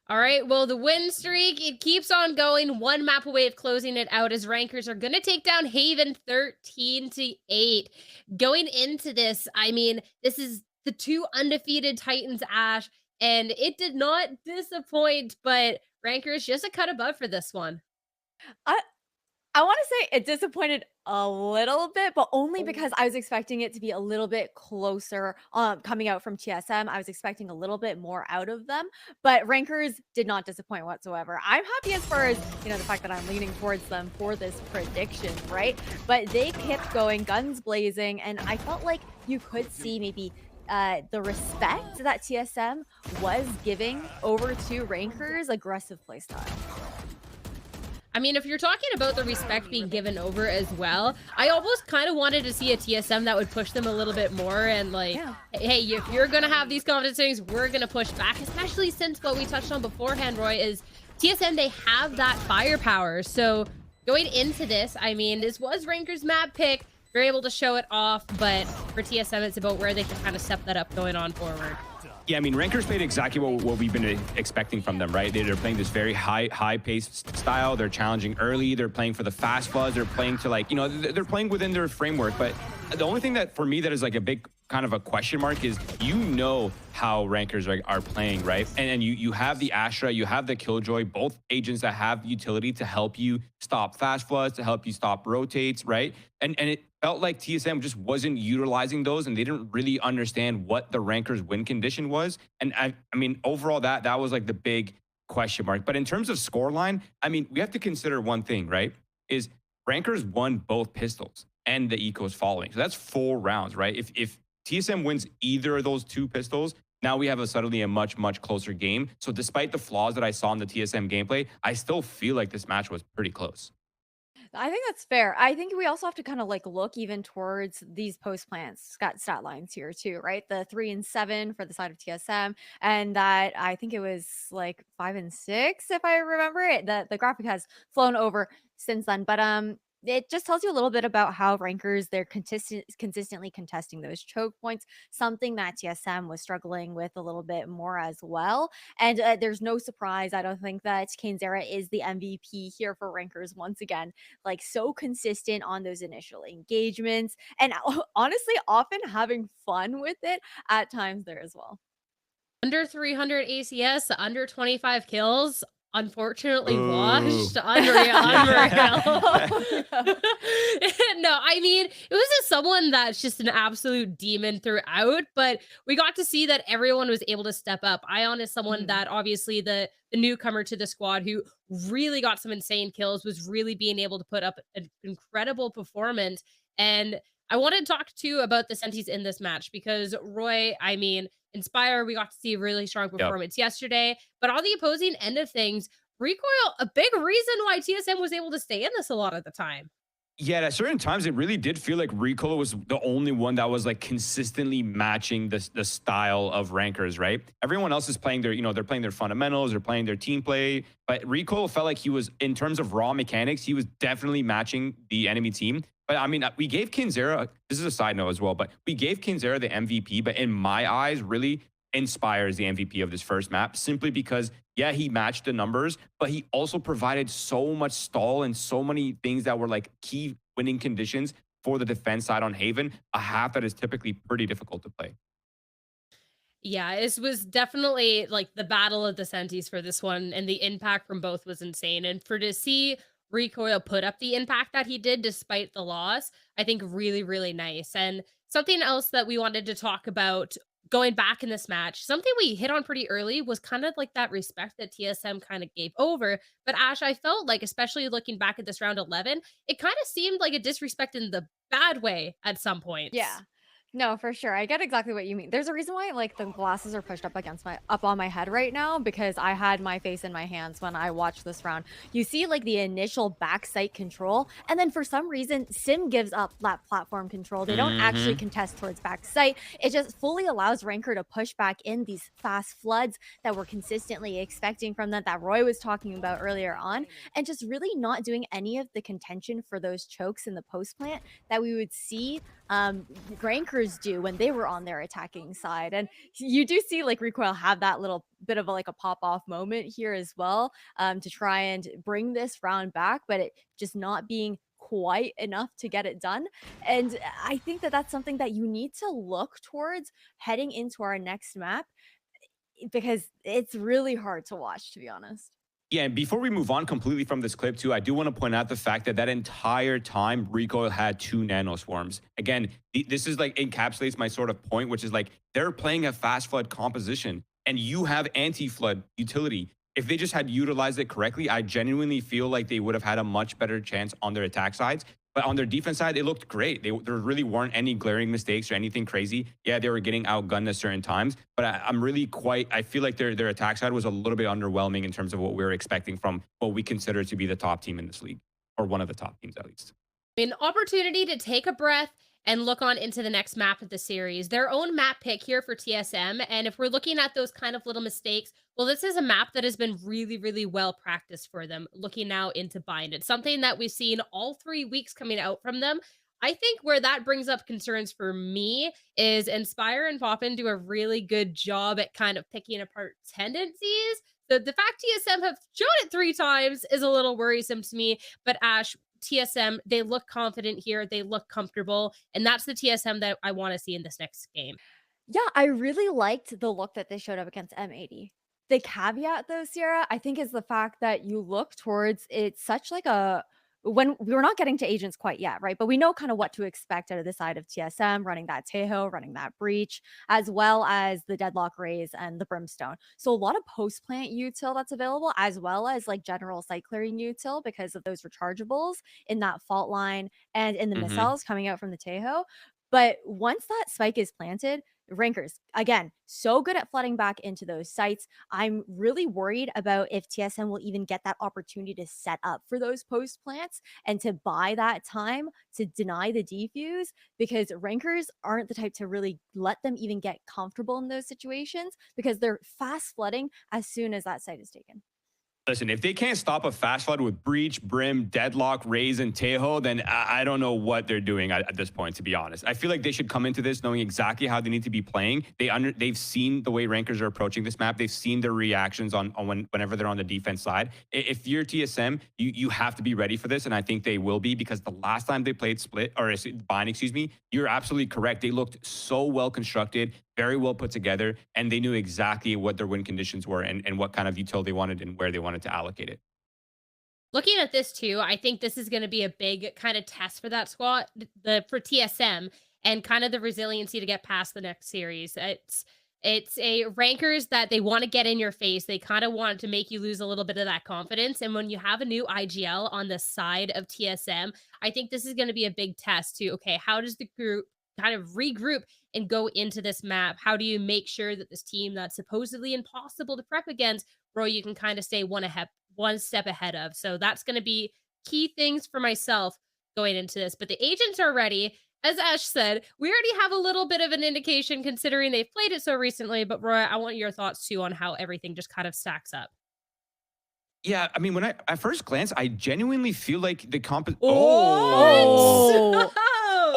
All right, well, the win streak, it keeps on going. One map away of closing it out as Rankers are going to take down Haven 13-8. Going into this, I mean, this is the two undefeated Titans Ash, and it did not disappoint, but Rankers just a cut above for this one. I I want to say it disappointed a little bit, but only because I was expecting it to be a little bit closer coming out from TSM. I was expecting a little bit more out of them, but Rankers did not disappoint whatsoever. I'm happy as far as, the fact that I'm leaning towards them for this prediction, right? But they kept going guns blazing, and I felt like you could see maybe the respect that TSM was giving over to Rankers' aggressive playstyle. I mean, if you're talking about the respect being given over as well, I almost kind of wanted to see a TSM that would push them a little bit more and like, Yeah. hey, if you're going to have these confidence things, we're going to push back, especially since what we touched on beforehand, Roy, is TSM, they have that firepower. So going into this, I mean, this was Ranker's map pick. They're able to show it off, but for TSM, it's about where they can kind of step that up going on forward. Yeah, I mean, Rankers played exactly what we've been expecting from them, right? They're playing this very high-paced style. They're challenging early. They're playing for the fast floods. They're playing to, like, they're playing within their framework. But the only thing that, for me, that is like a big kind of a question mark is, how Rankers are playing, right? And you have the Astra, you have the Killjoy, both agents that have utility to help you stop fast floods, to help you stop rotates, right? And it felt like TSM just wasn't utilizing those, and they didn't really understand what the Rankers win condition was. And I mean, overall, that was like the big question mark. But in terms of scoreline, I mean, we have to consider one thing, right? Is Rankers won both pistols and the ecos following. So that's 4 rounds, right? If TSM wins either of those 2 pistols, now we have suddenly a much, much closer game. So despite the flaws that I saw in the TSM gameplay, I still feel like this match was pretty close. I think that's fair. I think we also have to kind of like look even towards these post plants stat lines here too, right? The 3 and 7 for the side of TSM, and that I think it was like 5 and 6 if I remember it. The graphic has flown over since then, but it just tells you a little bit about how rankers they're consistently contesting those choke points, something that TSM was struggling with a little bit more as well. And there's no surprise, I don't think that Zera is the MVP here for rankers once again, like so consistent on those initial engagements and honestly often having fun with it at times there as well. Under 300 ACS, under 25 kills, unfortunately Ooh. washed. Unreal, Yeah. unreal. No, I mean, it was just someone that's just an absolute demon throughout, but we got to see that everyone was able to step up. Ion is someone Mhm. that obviously the newcomer to the squad who really got some insane kills, was really being able to put up an incredible performance. And I want to talk too about the Sentis in this match because Roy, I mean, Inspire, we got to see a really strong Yep. performance yesterday. But on the opposing end of things, Recoil, a big reason why TSM was able to stay in this a lot of the time. Yeah, at certain times, it really did feel like Ricola was the only one that was like consistently matching the style of rankers, right? Everyone else is playing their, they're playing their fundamentals, they're playing their team play. But Ricola felt like he was, in terms of raw mechanics, he was definitely matching the enemy team. But I mean, we gave Kinzera, this is a side note as well, but we gave Kinzera the MVP. But in my eyes, really, Inspires the MVP of this first map simply because, yeah, he matched the numbers, but he also provided so much stall and so many things that were like key winning conditions for the defense side on Haven, a half that is typically pretty difficult to play. Yeah, this was definitely like the battle of the Sentis for this one, and the impact from both was insane. And for to see Recoil put up the impact that he did despite the loss, I think really, really nice. And something else that we wanted to talk about going back in this match, something we hit on pretty early was kind of like that respect that TSM kind of gave over. But Ash, I felt like, especially looking back at this round 11, it kind of seemed like a disrespect in the bad way at some Yeah. points. No, for sure. I get exactly what you mean. There's a reason why like the glasses are pushed up on my head right now because I had my face in my hands when I watched this round. You see like the initial backside control, and then for some reason Sim gives up that platform control. They don't actually Hmm. contest towards backside. It just fully allows Ranker to push back in these fast floods that we're consistently expecting from them that Roy was talking about earlier on, and just really not doing any of the contention for those chokes in the post plant that we would see rankers do when they were on their attacking side. And you do see like Recoil have that little bit of like a pop off moment here as well, to try and bring this round back, but it just not being quite enough to get it done. And I think that that's something that you need to look towards heading into our next map, because it's really hard to watch, to be honest. Yeah, and before we move on completely from this clip too, I do want to point out the fact that that entire time Recoil had 2 nanoswarms. Again, this is like encapsulates my sort of point, which is like they're playing a fast flood composition and you have anti-flood utility. If they just had utilized it correctly, I genuinely feel like they would have had a much better chance on their attack sides. But on their defense side, it looked great. There really weren't any glaring mistakes or anything crazy. Yeah, they were getting outgunned at certain times, but I'm really quite. I feel like their attack side was a little bit underwhelming in terms of what we were expecting from what we consider to be the top team in this league, or one of the top teams at least. An opportunity to take a breath and look on into the next map of the series. Their own map pick here for TSM. And if we're looking at those kind of little mistakes, well, this is a map that has been really, really well practiced for them. Looking now into Bind, it's something that we've seen all 3 weeks coming out from them. I think where that brings up concerns for me is Inspire and Poppin do a really good job at kind of picking apart tendencies. The fact TSM have shown it 3 times is a little worrisome to me. But Ash, TSM, they look confident here. They look comfortable. And that's the TSM that I want to see in this next game. Yeah, I really liked the look that they showed up against M80. The caveat though, Sierra, I think is the fact that you look towards it's such like a when we're not getting to agents quite yet, right? But we know kind of what to expect out of the side of TSM, running that Tejo, running that breach, as well as the deadlock raise and the brimstone. So a lot of post plant util that's available, as well as like general site clearing util because of those rechargeables in that fault line and in the Hmm. missiles coming out from the Tejo. But once that spike is planted, rankers again so good at flooding back into those sites. I'm really worried about if TSM will even get that opportunity to set up for those post plants and to buy that time to deny the defuse, because rankers aren't the type to really let them even get comfortable in those situations because they're fast flooding as soon as that site is taken. Listen, if they can't stop a fast flood with Breach, Brim, Deadlock, Raze, and Tejo, then I don't know what they're doing at this point, to be honest. I feel like they should come into this knowing exactly how they need to be playing. They've seen the way rankers are approaching this map. They've seen their reactions on whenever they're on the defense side. If you're TSM, you have to be ready for this, and I think they will be, because the last time they played Split, or Bind, excuse me, you're absolutely correct. They looked so well constructed, very well put together, and they knew exactly what their win conditions were and what kind of util they wanted and where they wanted to allocate it. Looking at this too, I think this is going to be a big kind of test for that squad, for TSM, and kind of the resiliency to get past the next series. It's a rankers that they want to get in your face. They kind of want to make you lose a little bit of that confidence. And when you have a new IGL on the side of TSM, I think this is going to be a big test to, okay, how does the group kind of regroup and go into this map? How do you make sure that this team that's supposedly impossible to prep against, bro, you can kind of stay one step ahead of? So that's going to be key things for myself going into this. But the agents are ready. As Ash said, we already have a little bit of an indication considering they've played it so recently. But Roy, I want your thoughts too on how everything just kind of stacks up. Yeah, I mean, when I at first glance, I genuinely feel like the comp. Oh,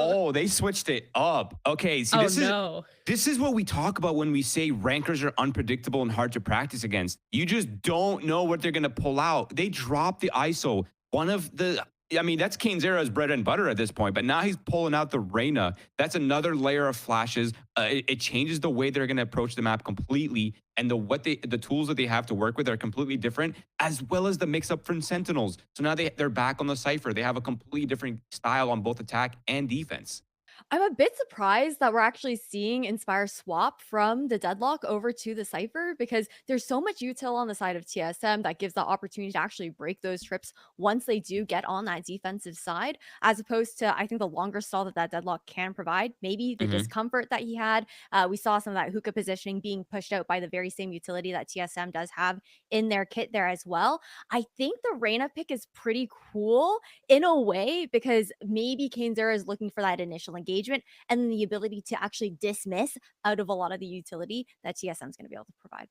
Oh, they switched it up. Okay, see, Oh this is no. this is what we talk about when we say rankers are unpredictable and hard to practice against. You just don't know what they're gonna pull out. They dropped the ISO. One of the I mean, that's Kane Zera's bread and butter at this point, but now he's pulling out the Reyna. That's another layer of flashes. It changes the way they're going to approach the map completely, and the tools that they have to work with are completely different, as well as the mix up from Sentinels. So now they're back on the Cypher. They have a completely different style on both attack and defense. I'm a bit surprised that we're actually seeing Inspire swap from the deadlock over to the Cypher, because there's so much util on the side of TSM that gives the opportunity to actually break those trips once they do get on that defensive side, as opposed to, I think, the longer stall that deadlock can provide. Maybe the Mhm. discomfort that he had. We saw some of that hookah positioning being pushed out by the very same utility that TSM does have in their kit there as well. I think the Reyna pick is pretty cool in a way, because maybe Kainzera is looking for that initial engagement and then the ability to actually dismiss out of a lot of the utility that TSM is going to be able to provide.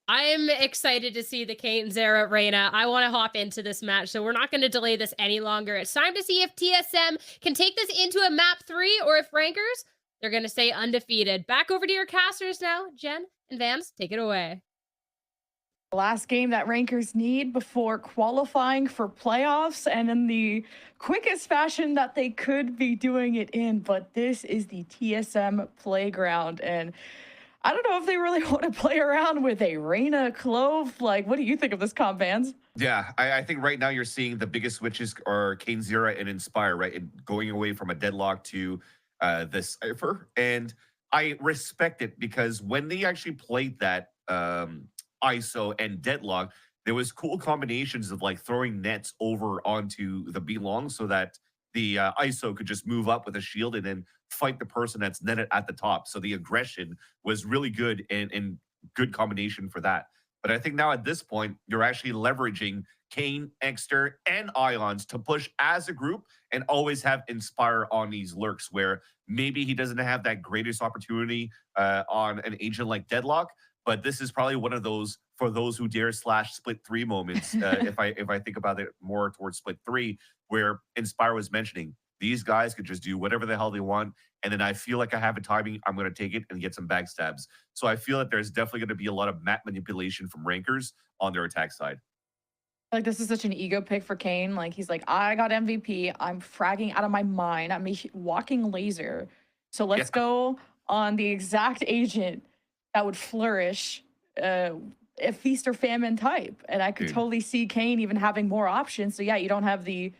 I'm excited to see the Kate and Zara Reyna. I want to hop into this match, so we're not going to delay this any longer. It's time to see if TSM can take this into a map 3, or if Rankers, they're going to stay undefeated. Back over to your casters now, Jen and Vance. Take it away. last game that rankers need before qualifying for playoffs, and in the quickest fashion that they could be doing it in. But this is the TSM playground, and I don't know if they really want to play around with a Reyna Clove. Like, what do you think of this comp, Vans? Yeah, I think right now you're seeing the biggest switches are Kane Zero and Inspire, right? And going away from a deadlock to this Cypher. And I respect it because when they actually played that ISO and Deadlock, there was cool combinations of like throwing nets over onto the B-long so that the ISO could just move up with a shield and then fight the person that's netted at the top. So the aggression was really good and good combination for that. But I think now at this point, you're actually leveraging Kane, Exter, and Ions to push as a group and always have Inspire on these lurks where maybe he doesn't have that greatest opportunity on an agent like Deadlock. But this is probably one of those for those who dare slash split 3 moments. If I think about it more towards split 3, where Inspire was mentioning these guys could just do whatever the hell they want. And then I feel like I have a timing. I'm going to take it and get some backstabs. So I feel that there's definitely going to be a lot of map manipulation from rankers on their attack side. Like, this is such an ego pick for Kane. Like, he's like, I got MVP. I'm fragging out of my mind. I'm a walking laser. So let's go on the exact agent that would flourish a feast or famine type. And I could totally see Kane even having more options. So yeah, you don't have the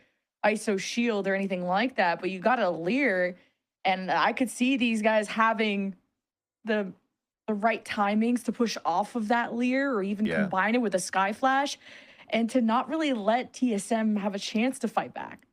ISO shield or anything like that, but you got a Leer. And I could see these guys having the right timings to push off of that Leer or even combine it with a Sky Flash and to not really let TSM have a chance to fight back.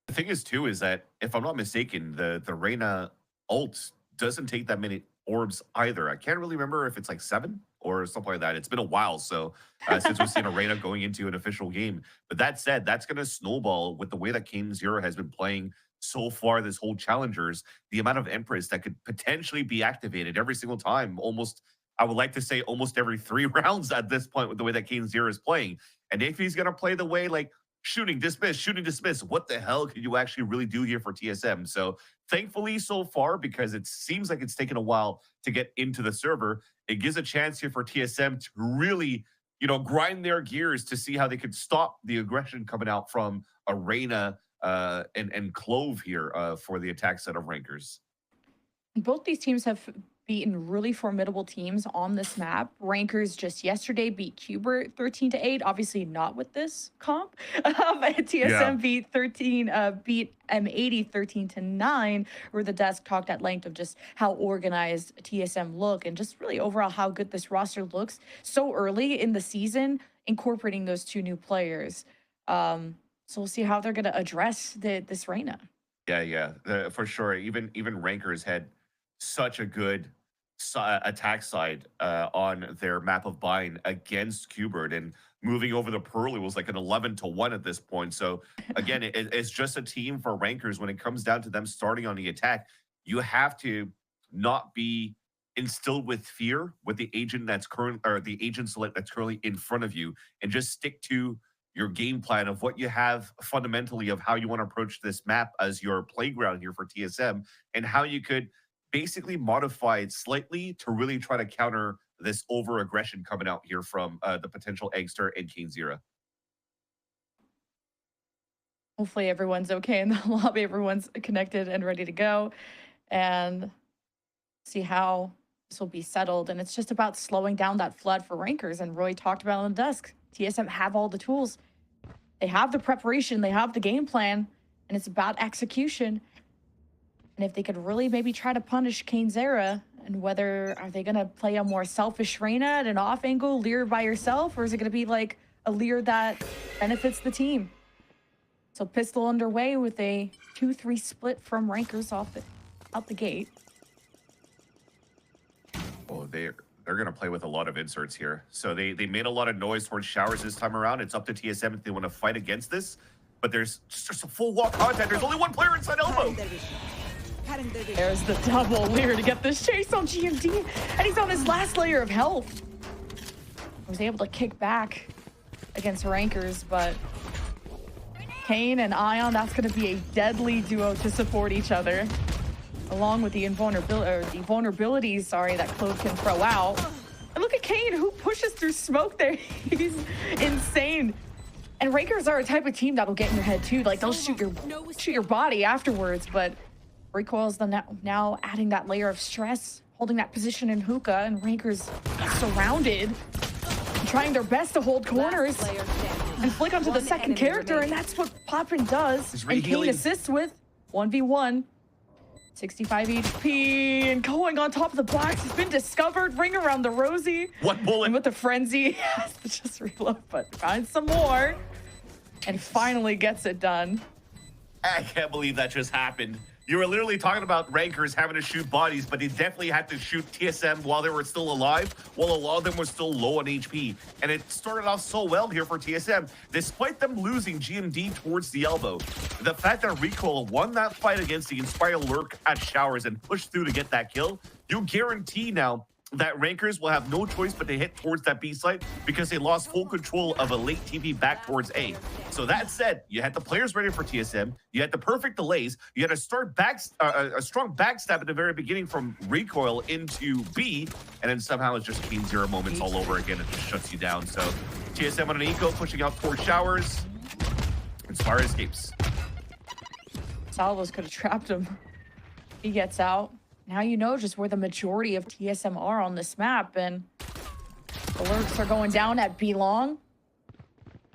The thing is, too, is that if I'm not mistaken, the Reyna ult doesn't take that many orbs either. I can't really remember if it's like 7 or something like that. It's been a while so since we've seen a Reyna going into an official game. But that said, that's going to snowball with the way that Kane Zero has been playing so far this whole Challengers, the amount of Empress that could potentially be activated every single time, almost, I would like to say almost every 3 rounds at this point with the way that Kane Zero is playing. And if he's going to play the way like shooting, dismiss, what the hell could you actually really do here for TSM? So thankfully so far, because it seems like it's taken a while to get into the server, it gives a chance here for TSM to really, you know, grind their gears to see how they could stop the aggression coming out from Arena and Clove here for the attack set of rankers. Both these teams have beaten really formidable teams on this map. Rankers just yesterday beat Qbert 13-8, obviously not with this comp. TSM beat M80 13-9, where the desk talked at length of just how organized TSM look and just really overall how good this roster looks so early in the season, incorporating those 2 new players. So we'll see how they're going to address this Reyna. Yeah, for sure. Even Rankers had such a good attack side on their map of buying against Qbert, and moving over the Pearl, it was like an 11-1 at this point. So again, it's just a team for Rankers. When it comes down to them starting on the attack, you have to not be instilled with fear with the agent that's the agent select that's currently in front of you, and just stick to your game plan of what you have fundamentally of how you want to approach this map as your playground here for TSM, and how you could basically modify it slightly to really try to counter this over aggression coming out here from the potential Eggster and Kane Zero. Hopefully everyone's okay in the lobby, everyone's connected and ready to go, and see how this will be settled. And it's just about slowing down that flood for rankers. And Roy talked about on the desk, TSM have all the tools. They have the preparation, they have the game plan, and it's about execution. And if they could really maybe try to punish Kane Zera, and whether are they going to play a more selfish Reyna at an off angle, Leer by yourself, or is it going to be like a Leer that benefits the team? So Pistol underway with a 2-3 split from rankers out the gate. Oh, they're going to play with a lot of inserts here. So they made a lot of noise towards showers this time around. It's up to TSM if they want to fight against this. But there's just a full wall contact. There's only 1 player inside elbow. There's the double Leer to get this chase on GMD. And he's on his last layer of health. Was able to kick back against rankers, but Kane and Ion, that's going to be a deadly duo to support each other, along with the vulnerabilities, that Clove can throw out. And look at Kane, who pushes through smoke there. He's insane. And Rakers are a type of team that'll get in your head too. Like they'll shoot your body afterwards, but Recoil's now adding that layer of stress, holding that position in hookah, and Rakers surrounded, trying their best to hold corners and flick onto the second character, and that's what Poppin does. And Kane assists with 1v1. 65 HP and going on top of the box. He's been discovered. Ring around the rosy. What bullet? And with the frenzy, he has to just reload, but find some more. And finally gets it done. I can't believe that just happened. You were literally talking about Rankers having to shoot bodies, but they definitely had to shoot TSM while they were still alive, while a lot of them were still low on HP. And it started off so well here for TSM, despite them losing GMD towards the elbow. The fact that Recoil won that fight against the Inspire Lurk at Showers and pushed through to get that kill, you guarantee now that Rankers will have no choice but to hit towards that B site because they lost full control of a late TP back towards A. So that said, you had the players ready for TSM, you had the perfect delays, you had a strong backstab at the very beginning from Recoil into B, and then somehow it's just Kane Zero moments all over again. It just shuts you down. So TSM on an eco pushing out towards Showers. Inspire escapes. Salvos could have trapped him. He gets out. Now you know just where the majority of TSM are on this map, and the Lurks are going down at B long.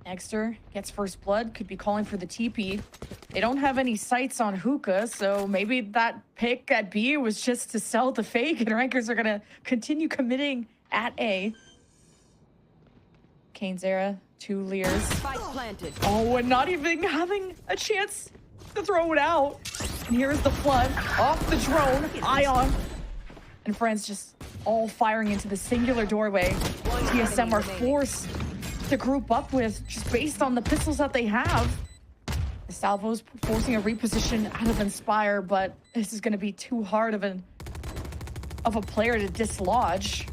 Nexter gets first blood, could be calling for the TP. They don't have any sights on hookah, so maybe that pick at B was just to sell the fake, and Rankers are gonna continue committing at A. Kane's era, 2 Lears. Oh, and not even having a chance to throw it out. And here's the flood off the drone. Ion and friends just all firing into the singular doorway. TSM are forced to group up with just based on the pistols that they have. The Salvo's forcing a reposition out of Inspire, but this is going to be too hard of a player to dislodge.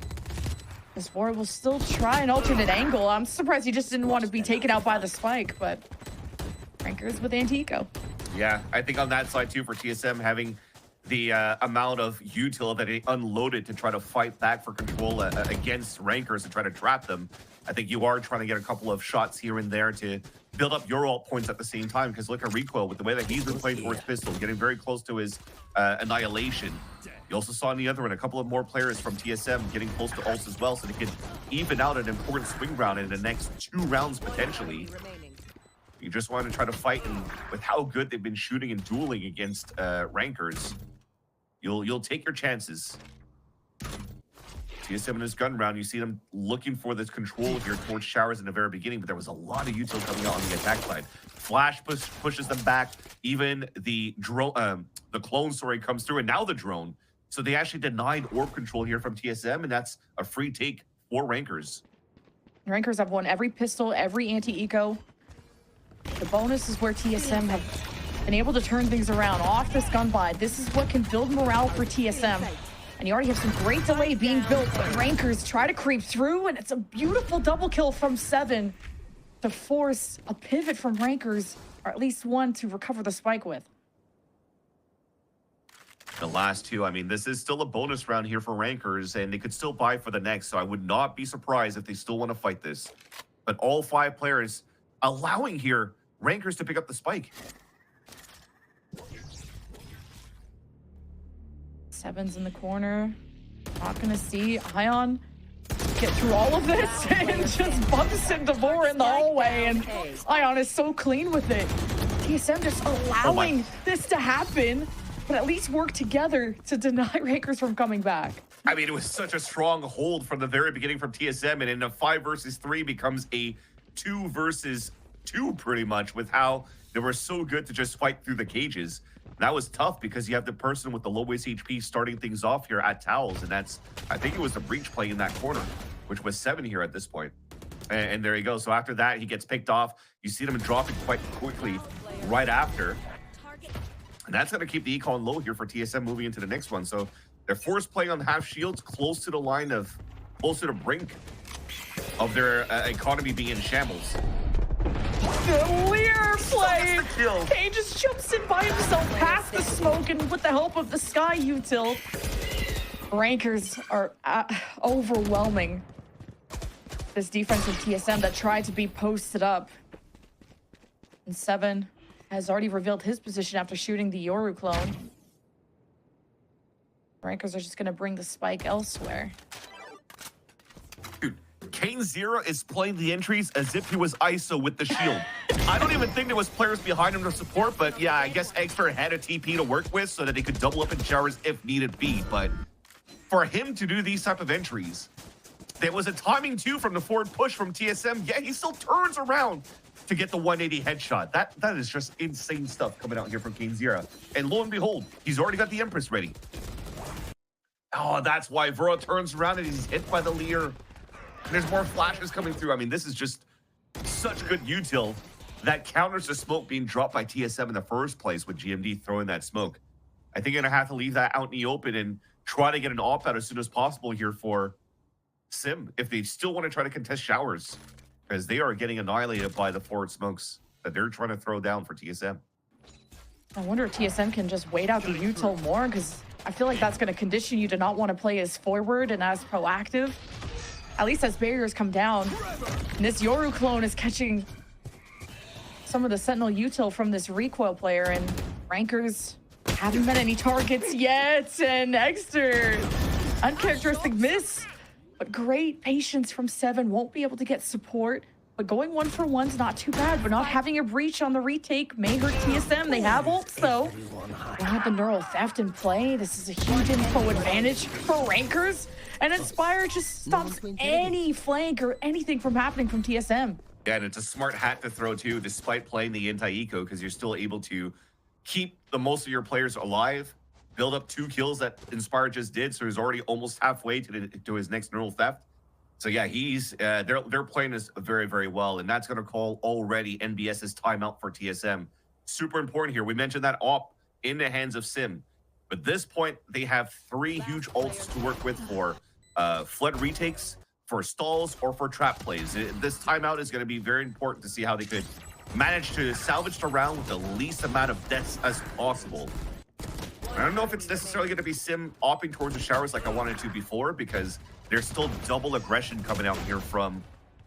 This war will still try an alternate angle. I'm surprised he just didn't want to be taken out by the spike, but Rankers with anti-eco. Yeah, I think on that side too for TSM, having the amount of util that they unloaded to try to fight back for control against Rankers and try to trap them, I think you are trying to get a couple of shots here and there to build up your ult points at the same time, because look at Recoil with the way that he's been playing towards pistol, getting very close to his annihilation. You also saw in the other one a couple of more players from TSM getting close to ults as well, so they could even out an important swing round in the next 2 rounds potentially. You just want to try to fight, and with how good they've been shooting and dueling against Rankers, you'll take your chances. TSM in his gun round, you see them looking for this control here towards Showers in the very beginning, but there was a lot of util coming out on the attack side. Flash pushes them back. Even the drone, the clone, comes through, and now the drone. So they actually denied orb control here from TSM, and that's a free take for Rankers. Rankers have won every pistol, every anti-eco. The bonus is where TSM have been able to turn things around off this gun buy. This is what can build morale for TSM. And you already have some great delay being built, but Rankers try to creep through, and it's a beautiful double kill from 7 to force a pivot from Rankers, or at least one to recover the spike with. The last 2, I mean, this is still a bonus round here for Rankers, and they could still buy for the next, so I would not be surprised if they still want to fight this. But all 5 players allowing here Rankers to pick up the spike. 7's in the corner. Not gonna see Ion get through all of this and just bumps into Vor in the hallway, and Ion is so clean with it. TSM just allowing this to happen, but at least work together to deny Rankers from coming back. I mean, it was such a strong hold from the very beginning from TSM, and in a 5 versus 3 becomes a 2 versus 2 pretty much, with how they were so good to just fight through the cages. That was tough because you have the person with the lowest HP starting things off here at Towels, and that's, I think it was the Breach playing in that corner, which was 7 here at this point. And there you go. So after that, he gets picked off. You see them dropping quite quickly right after. And that's going to keep the econ low here for TSM moving into the next one. So they're forced playing on half shields, close to the line of, close to the brink of their economy being in shambles. The Lear play! Kane just jumps in by himself past the smoke, and with the help of the Sky util, Rankers are overwhelming this defense of TSM that tried to be posted up. And 7 has already revealed his position after shooting the Yoru clone. Rankers are just going to bring the spike elsewhere. Dude, Kane Zero is playing the entries as if he was ISO with the shield. I don't even think there was players behind him to support, but yeah, I guess Extra had a TP to work with so that they could double up in showers if needed be. But for him to do these type of entries, there was a timing too from the forward push from TSM. Yeah, he still turns around to get the 180 headshot. That is just insane stuff coming out here from Kane Zero. And lo and behold, he's already got the Empress ready. Oh, that's why Vero turns around and he's hit by the Leer. And there's more flashes coming through. I mean, this is just such good util that counters the smoke being dropped by TSM in the first place with GMD throwing that smoke. I think you're going to have to leave that out in the open and try to get an op out as soon as possible here for Sim if they still want to try to contest showers, because they are getting annihilated by the forward smokes that they're trying to throw down for TSM. I wonder if TSM can just wait out the util more, because I feel like that's going to condition you to not want to play as forward and as proactive, at least as barriers come down. And this Yoru clone is catching some of the Sentinel util from this recoil player, and Rankers haven't met any targets yet. And Exter, uncharacteristic miss, but great patience from 7. Won't be able to get support, but going 1-for-1's not too bad. But not having a breach on the retake may hurt TSM. They have ults though. They have the neural theft in play. This is a huge info advantage for Rankers. And Inspire just stops any flank or anything from happening from TSM. Yeah, and it's a smart hat to throw too, despite playing the anti-eco, because you're still able to keep the most of your players alive, build up 2 kills that Inspire just did, so he's already almost halfway to his next neural theft. So yeah, he's they're playing this very, very well, and that's going to call already NBS's timeout for TSM. Super important here. We mentioned that op in the hands of Sim, but at this point they have 3 huge ults to work with for flood retakes, for stalls, or for trap plays. This timeout is going to be very important to see how they could manage to salvage the round with the least amount of deaths as possible. I don't know if it's necessarily going to be Sim opping towards the showers like I wanted to before, because there's still double aggression coming out here from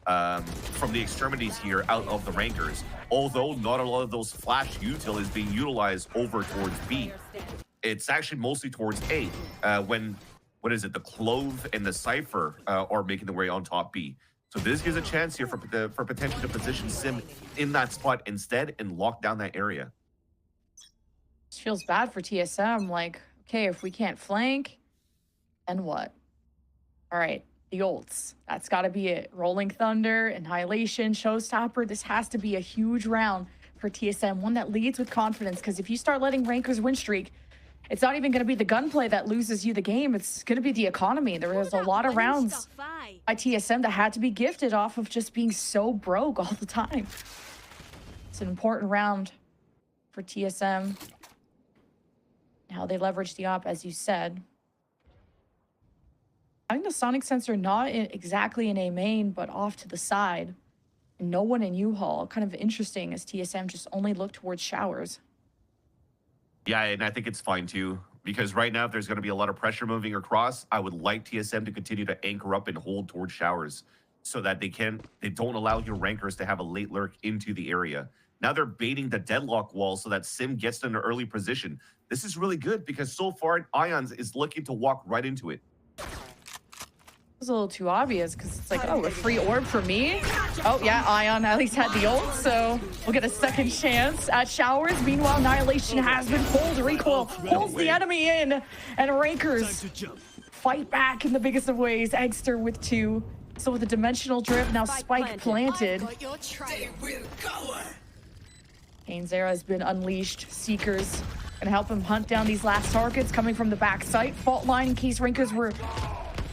the extremities here out of the Rankers. Although not a lot of those flash util is being utilized over towards B. It's actually mostly towards A when, what is it, the Clove and the Cypher are making their way on top B. So this gives a chance here for potential to position Sim in that spot instead and lock down that area. This feels bad for TSM. Like, okay, if we can't flank, then what? All right, the ults. That's got to be it. Rolling Thunder, Annihilation, Showstopper. This has to be a huge round for TSM, one that leads with confidence, because if you start letting Rankers win streak, it's not even going to be the gunplay that loses you the game. It's going to be the economy. There was a lot of rounds by TSM that had to be gifted off of just being so broke all the time. It's an important round for TSM. How they leverage the op, as you said. Having the sonic sensor not exactly in A main, but off to the side. And no one in U-Haul. Kind of interesting, as TSM just only look towards showers. Yeah, and I think it's fine too, because right now if there's going to be a lot of pressure moving across, I would like TSM to continue to anchor up and hold towards showers so that they don't allow your Rankers to have a late lurk into the area. Now they're baiting the deadlock wall so that Sim gets in an early position. This is really good because so far Ions is looking to walk right into it. It's a little too obvious because it's like, oh, a free orb for me? Oh, yeah, Ion at least had the ult, so we'll get a second chance at showers. Meanwhile, Annihilation has been pulled. Recoil pulls the enemy in, and Rankers fight back in the biggest of ways. Eggster with 2. So with a dimensional drift, now Spike planted. Kane Zero has been unleashed. Seekers gonna help him hunt down these last targets coming from the back site. Fault line in case Rankers were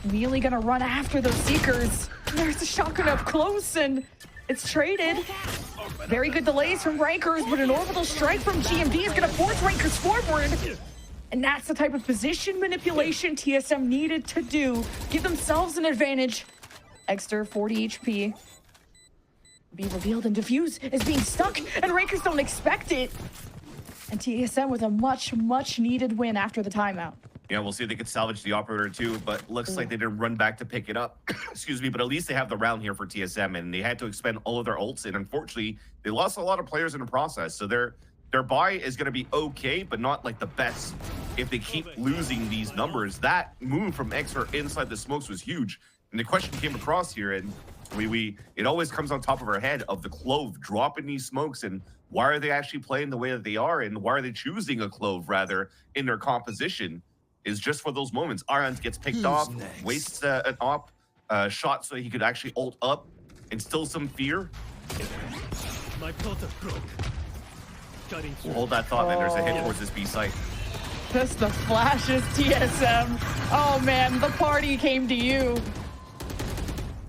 immediately gonna run after those Seekers. There's a shotgun up close and it's traded. Very good delays from Rankers, but an orbital strike from GMD is gonna force Rankers forward. And that's the type of position manipulation TSM needed to do. Give themselves an advantage. Exter, 40 HP. Be revealed and Diffuse is being stuck, and Rankers don't expect it. And TSM with a much, much needed win after the timeout. Yeah, we'll see if they could salvage the operator too, but looks like they didn't run back to pick it up. Excuse me, but at least they have the round here for TSM, and they had to expend all of their ults, and unfortunately, they lost a lot of players in the process. So their buy is going to be okay, but not like the best. If they keep losing these numbers, that move from Extra inside the smokes was huge. And the question came across here, and it always comes on top of our head of the Clove dropping these smokes, and why are they actually playing the way that they are, and why are they choosing a Clove rather in their composition? Is just for those moments. Ions gets picked off, wastes an op shot so he could actually ult up, instill some fear. My portal broke. Cutting We'll hold that thought, man. There's a hit towards this B site. Just the flashes, TSM. Oh man, the party came to you.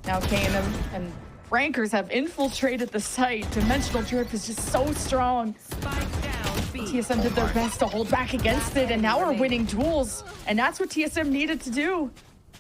Now Kane and Rankers have infiltrated the site. Dimensional Drip is just so strong. TSM did their best to hold back against it, and now we're winning duels. And that's what TSM needed to do.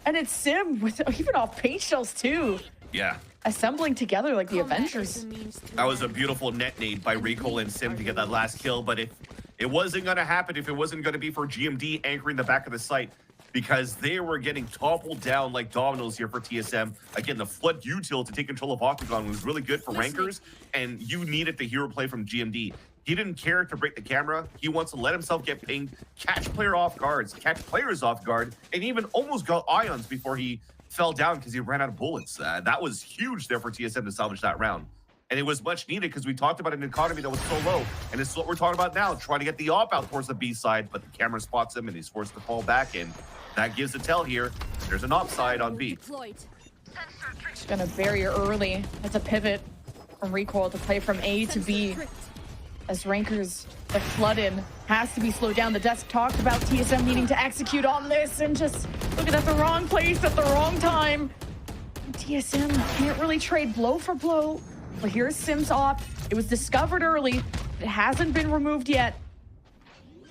And it's Sim with even off paint shells too. Yeah. Assembling together like the Avengers. That was a beautiful net nade by Rico and Sim to get that last kill, but if it wasn't going to happen, if it wasn't going to be for GMD anchoring the back of the site, because they were getting toppled down like dominoes here for TSM. Again, the flood util to take control of Octagon was really good for Rankers, and you needed the hero play from GMD. He didn't care to break the camera. He wants to let himself get pinged, catch players off guard, and even almost got Ions before he fell down because he ran out of bullets. That was huge there for TSM to salvage that round. And it was much needed because we talked about an economy that was so low. And it's what we're talking about now, trying to get the op out towards the B side, but the camera spots him and he's forced to fall back in. That gives a tell here. There's an op side on B. Just gonna bury her early. It's a pivot from Recoil to play from A to B. As Rankers, the flood-in has to be slowed down. The desk talked about TSM needing to execute on this and just looking at the wrong place at the wrong time. TSM can't really trade blow for blow. But here's Sim's op. It was discovered early. It hasn't been removed yet.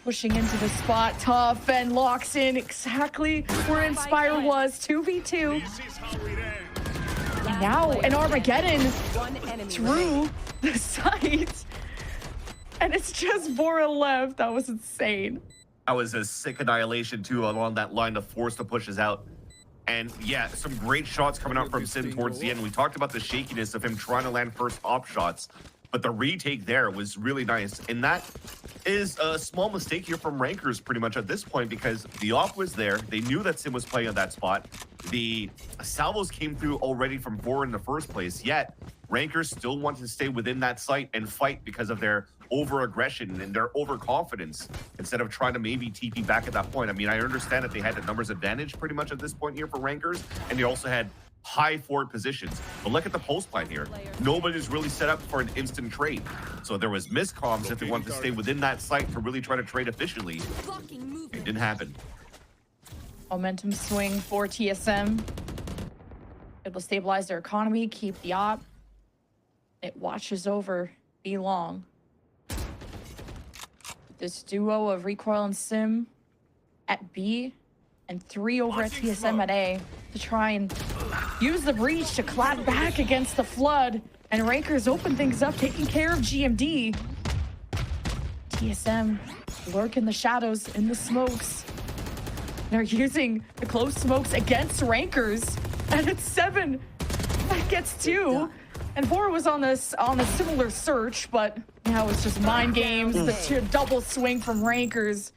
Pushing into the spot, tough, and locks in exactly where Inspire was, 2v2. And now an Armageddon through the site. And it's just Bora left. That was insane. That was a sick annihilation too along that line to force the pushes out. And yeah, some great shots coming out from Sim towards the end. We talked about the shakiness of him trying to land first op shots, but the retake there was really nice. And that is a small mistake here from Rankers pretty much at this point, because the op was there. They knew that Sim was playing at that spot. The salvos came through already from Bora in the first place, yet Rankers still wanted to stay within that site and fight because of their over-aggression and their overconfidence instead of trying to maybe TP back at that point. I mean, I understand that they had the numbers advantage pretty much at this point here for Rankers, and they also had high forward positions. But look at the post line here. Nobody's really set up for an instant trade. So there was miscomms if they wanted to stay within that site to really try to trade efficiently. It didn't happen. Momentum swing for TSM. It will stabilize their economy, keep the op. It watches over B long. This duo of Recoil and Sim at B and 3 over at TSM at A to try and use the breach to clap back against the flood. And Rankers open things up, taking care of GMD. TSM lurk in the shadows, in the smokes. They're using the close smokes against Rankers. And it's 7 that gets 2. And Bora was on a similar search, but now it's just mind games. The double swing from Rankers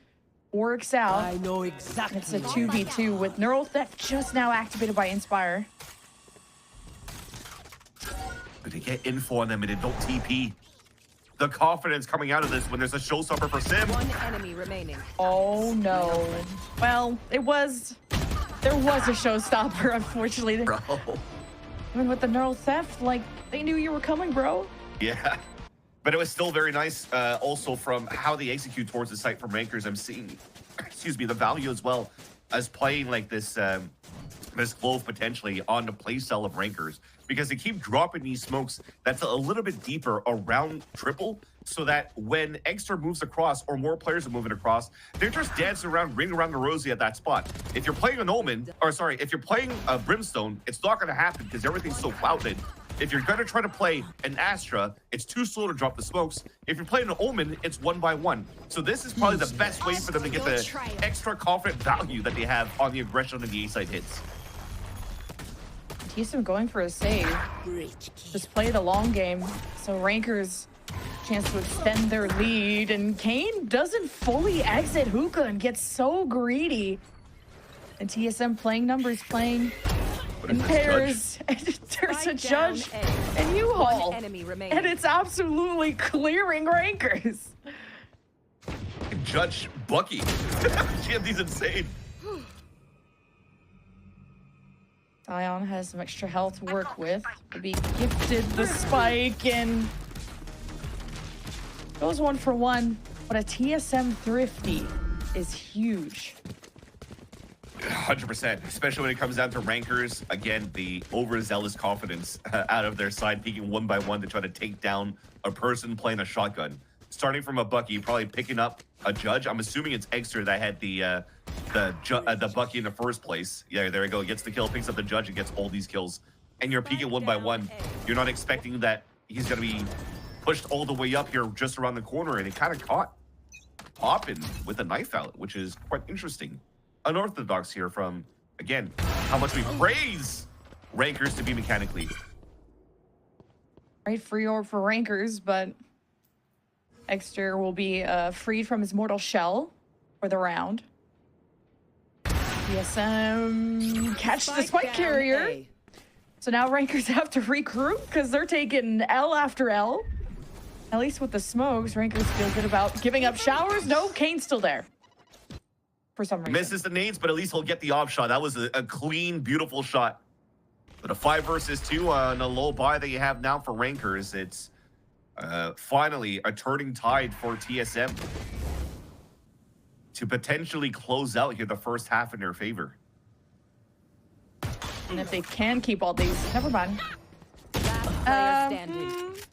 works out. I know exactly. It's a 2v2 with Neural Theft just now activated by Inspire. But they get info on them and they don't TP. The confidence coming out of this when there's a showstopper for Sim. One enemy remaining. Oh no. Well, there was a showstopper, unfortunately. Bro. I mean, with the Neural Theft, like, they knew you were coming, bro. Yeah. But it was still very nice also from how they execute towards the site from Rankers. I'm seeing, excuse me, the value as well as playing like this this Clove potentially on the playstyle of Rankers, because they keep dropping these smokes that's a little bit deeper around triple, so that when Extra moves across or more players are moving across, they're just dancing around, ring around the rosy at that spot. If you're playing an Omen, or sorry, if you're playing a Brimstone, it's not going to happen because everything's so clouded. if you're going to try to play an Astra, it's too slow to drop the smokes. If you're playing an Omen, it's 1 by 1. So this is probably the best way for them to get the extra confident value that they have on the aggression and the A-side hits. TSM going for a save. Just play the long game. So Rankers chance to extend their lead, and Kane doesn't fully exit hookah and gets so greedy. And TSM playing numbers, playing in pairs. And there's a judge and U-Haul. And it's absolutely clearing Rankers. Judge Bucky. GMD's insane. Ion has some extra health to work with. To be gifted the spike and goes 1 for 1. But a TSM thrifty is huge. 100%, especially when it comes down to Rankers. Again, the overzealous confidence out of their side, peeking 1 by 1 to try to take down a person playing a shotgun. Starting from a Bucky, probably picking up a judge. I'm assuming it's Exter that had the Bucky in the first place. Yeah, there we go. Gets the kill, picks up the judge, and gets all these kills. And you're peeking 1 by 1. You're not expecting that he's going to be pushed all the way up here just around the corner, and it kind of caught Poppin with a knife out, which is quite interesting. Unorthodox here from, again, how much we praise Rankers to be mechanically. Right, free orb for Rankers, but Exter will be freed from his mortal shell for the round. TSM catch the spike carrier. So now Rankers have to regroup because they're taking L after L. At least with the smokes, Rankers feel good about giving up showers. No, Kane's still there. For some reason. Misses the nades, but at least he'll get the off shot. That was a clean, beautiful shot. But a 5 versus 2 on a low buy that you have now for Rankers. It's finally a turning tide for TSM to potentially close out here the first half in their favor. And if they can keep all these, never mind. It's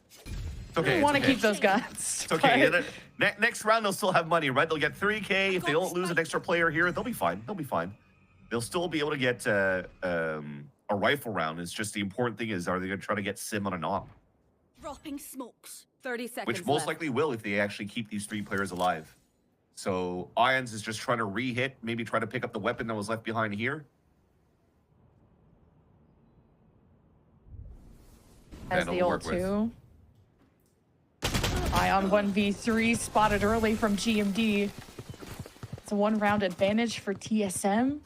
okay. I want to keep those guns. It's okay. Next round, they'll still have money, right? They'll get 3K. If they don't lose an extra player here, they'll be fine. They'll be fine. They'll still be able to get a rifle round. It's just the important thing is, are they going to try to get Sim on an op? Dropping smokes. 30 seconds Which most left. likely will if they actually keep these 3 players alive. So Ions is just trying to re-hit, maybe try to pick up the weapon that was left behind here. Has the ult too. Ion 1v3 spotted early from GMD. It's a 1-round advantage for TSM.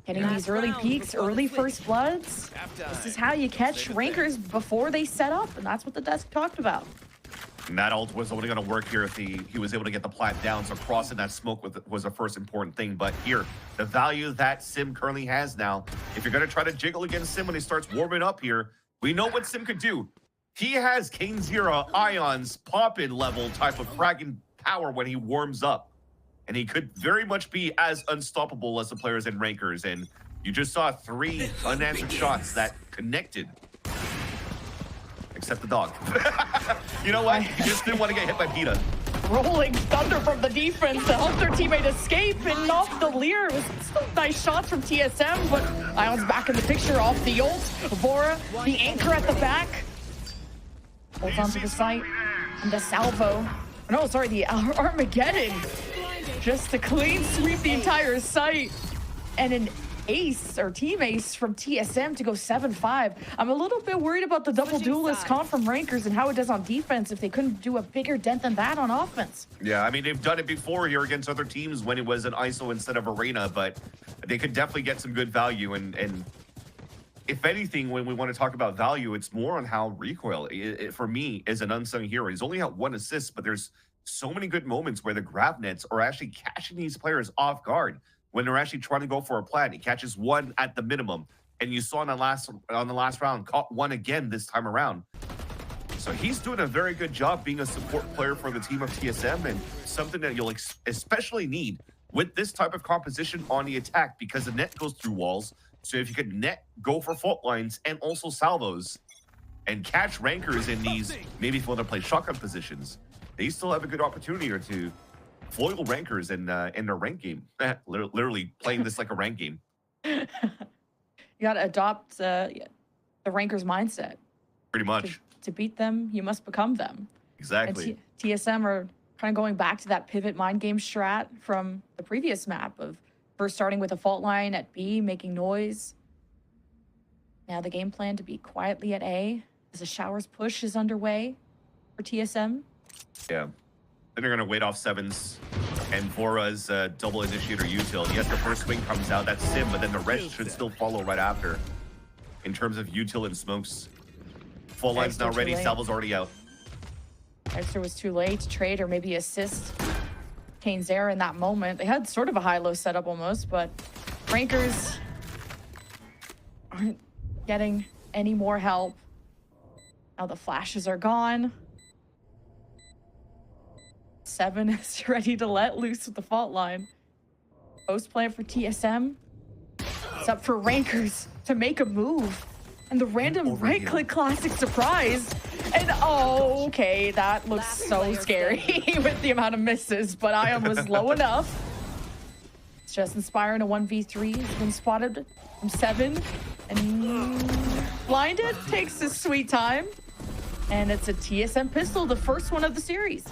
Getting these early peaks, early first bloods. This is how you catch Rankers before they set up, and that's what the desk talked about. And that ult was only going to work here if he was able to get the plant down, so crossing that smoke was the first important thing. But here, the value that Sim currently has now, if you're going to try to jiggle against Sim when he starts warming up here, we know what Sim could do. He has Kane Zero, Ion's pop-in level type of fragging power when he warms up. And he could very much be as unstoppable as the players in Rankers. And you just saw 3 unanswered shots that connected. Except the dog. You know what? He just didn't want to get hit by PETA. Rolling thunder from the defense to help their teammate escape and off the Lear. It was still nice shots from TSM, but Ion's back in the picture off the ult. Vora, the anchor at the back. Holds onto the site. And the salvo. No, sorry, the Armageddon. Just to clean sweep the entire site. And an ace or team ace from TSM to go 7-5. I'm a little bit worried about the double duelist comp from Rankers and how it does on defense if they couldn't do a bigger dent than that on offense. Yeah, I mean, they've done it before here against other teams when it was an ISO instead of Arena, but they could definitely get some good value. And if anything, when we want to talk about value, it's more on how Recoil, for me, is an unsung hero. He's only got 1 assist, but there's so many good moments where the grab nets are actually catching these players off guard when they're actually trying to go for a plant. He catches 1 at the minimum, and you saw on the last round, caught 1 again this time around. So he's doing a very good job being a support player for the team of TSM, and something that you'll especially need with this type of composition on the attack, because the net goes through walls. So if you could net go for fault lines and also salvos and catch Rankers in these, maybe if you want to play shotgun positions, they still have a good opportunity or to foil Rankers in their rank game. Literally playing this like a rank game. You got to adopt the Rankers mindset. Pretty much. To beat them, you must become them. Exactly. And TSM are kind of going back to that pivot mind game strat from the previous map of first starting with a fault line at B, making noise. Now the game plan to be quietly at A as a showers push is underway for TSM. Yeah. Then they're going to wait off sevens and Vora's double initiator util. Yes, the first swing comes out. That's Sim, but then the rest should still follow right after. In terms of util and smokes. Full line's now ready. Salvo's already out. Extra was too late to trade or maybe assist Kane's there in that moment. They had sort of a high-low setup almost, but Rankers aren't getting any more help. Now the flashes are gone. Seven is ready to let loose with the fault line. Post plan for TSM. It's up for Rankers to make a move. And the random right-click classic surprise. And oh, okay, that looks so scary with the amount of misses, but Ion was low enough. It's just inspiring a 1v3. He's been spotted from 7. And blinded takes his sweet time. And it's a TSM pistol, the first one of the series.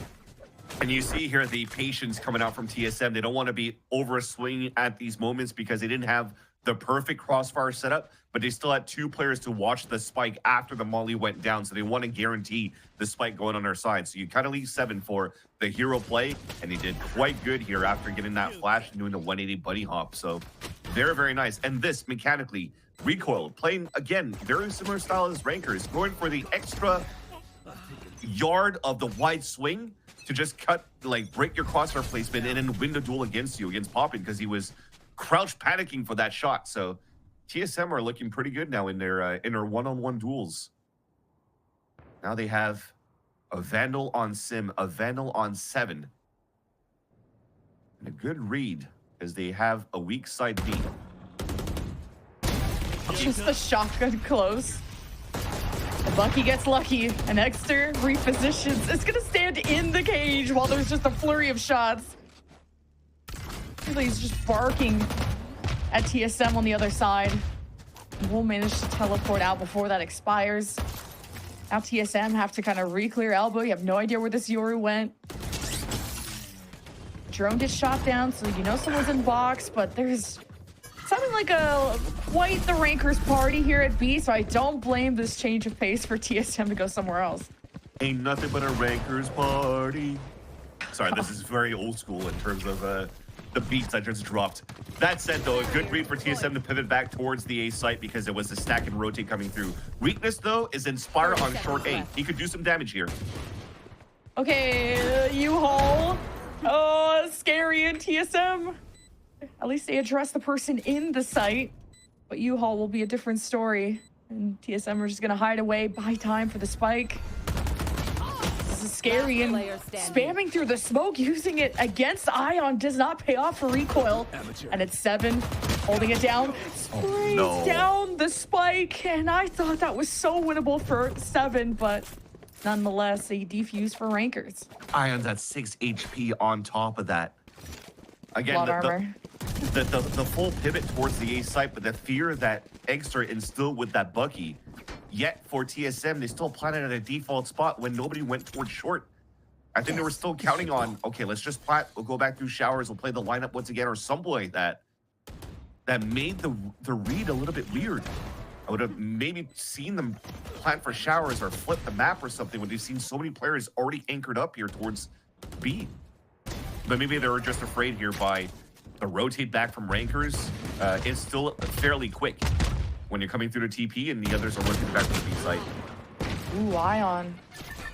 And you see here the patience coming out from TSM. They don't want to be over swinging at these moments because they didn't have the perfect crossfire setup, but they still had 2 players to watch the spike after the molly went down. So they want to guarantee the spike going on their side. So you kind of leave 7 for the hero play, and he did quite good here after getting that flash and doing the 180 bunny hop. So very, very nice. And this mechanically, Recoil playing again, very similar style as Rankers, going for the extra yard of the wide swing to just cut, like break your crosshair placement and then win the duel against you, against Poppin, because he was crouch panicking for that shot. So TSM are looking pretty good now in their one-on-one duels. Now they have a Vandal on Sim, a Vandal on 7. And a good read as they have a weak side B. Just the shotgun close. And Bucky gets lucky, and Exter repositions. It's gonna stand in the cage while there's just a flurry of shots. He's just barking at TSM on the other side. We'll manage to teleport out before that expires. Now TSM have to kind of re-clear elbow. You have no idea where this Yoru went. Drone gets shot down, so you know someone's in box, but there's something like quite the Rankers party here at B, so I don't blame this change of pace for TSM to go somewhere else. Ain't nothing but a Rankers party. Sorry, this is very old school in terms of the beats I just dropped. That said, though, a good read for TSM to pivot back towards the A site because it was a stack and rotate coming through. Weakness, though, is Inspire on short A. He could do some damage here. Okay, U-Haul. Oh, scary in TSM. At least they address the person in the site. But U-Haul will be a different story. And TSM are just going to hide away, buy time for the spike. This is scary, and spamming through the smoke, using it against Ion does not pay off for Recoil. And it's 7, holding it down, sprays down the spike, and I thought that was so winnable for 7, but nonetheless, a defuse for Rankers. Ion's at 6 HP on top of that. Again, the full pivot towards the A site, but the fear that Extra instilled with that Bucky. Yet for TSM, they still planted at a default spot when nobody went towards short. I think they were still counting on, okay, let's just plant, we'll go back through showers, we'll play the lineup once again, or something like that. That made the read a little bit weird. I would have maybe seen them plant for showers or flip the map or something when they've seen so many players already anchored up here towards B. But maybe they were just afraid here by the rotate back from Rankers. It's still fairly quick when you're coming through the TP and the others are working back to the B site. Ooh, Ion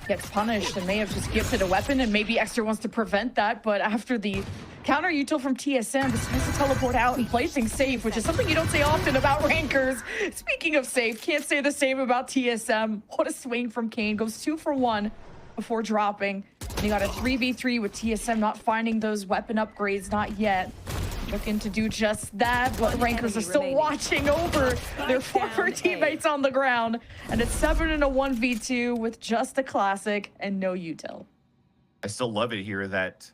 gets punished and may have just gifted a weapon, and maybe Extra wants to prevent that, but after the counter util from TSM, decides to teleport out and play things safe, which is something you don't say often about Rankers. Speaking of safe, can't say the same about TSM. What a swing from Kane, goes 2 for 1 before dropping. And you got a 3v3 with TSM not finding those weapon upgrades, not yet. Looking to do just that, but Rankers are still watching over their former teammates on the ground. And it's 7 in a 1v2 with just a classic and no util. I still love it here that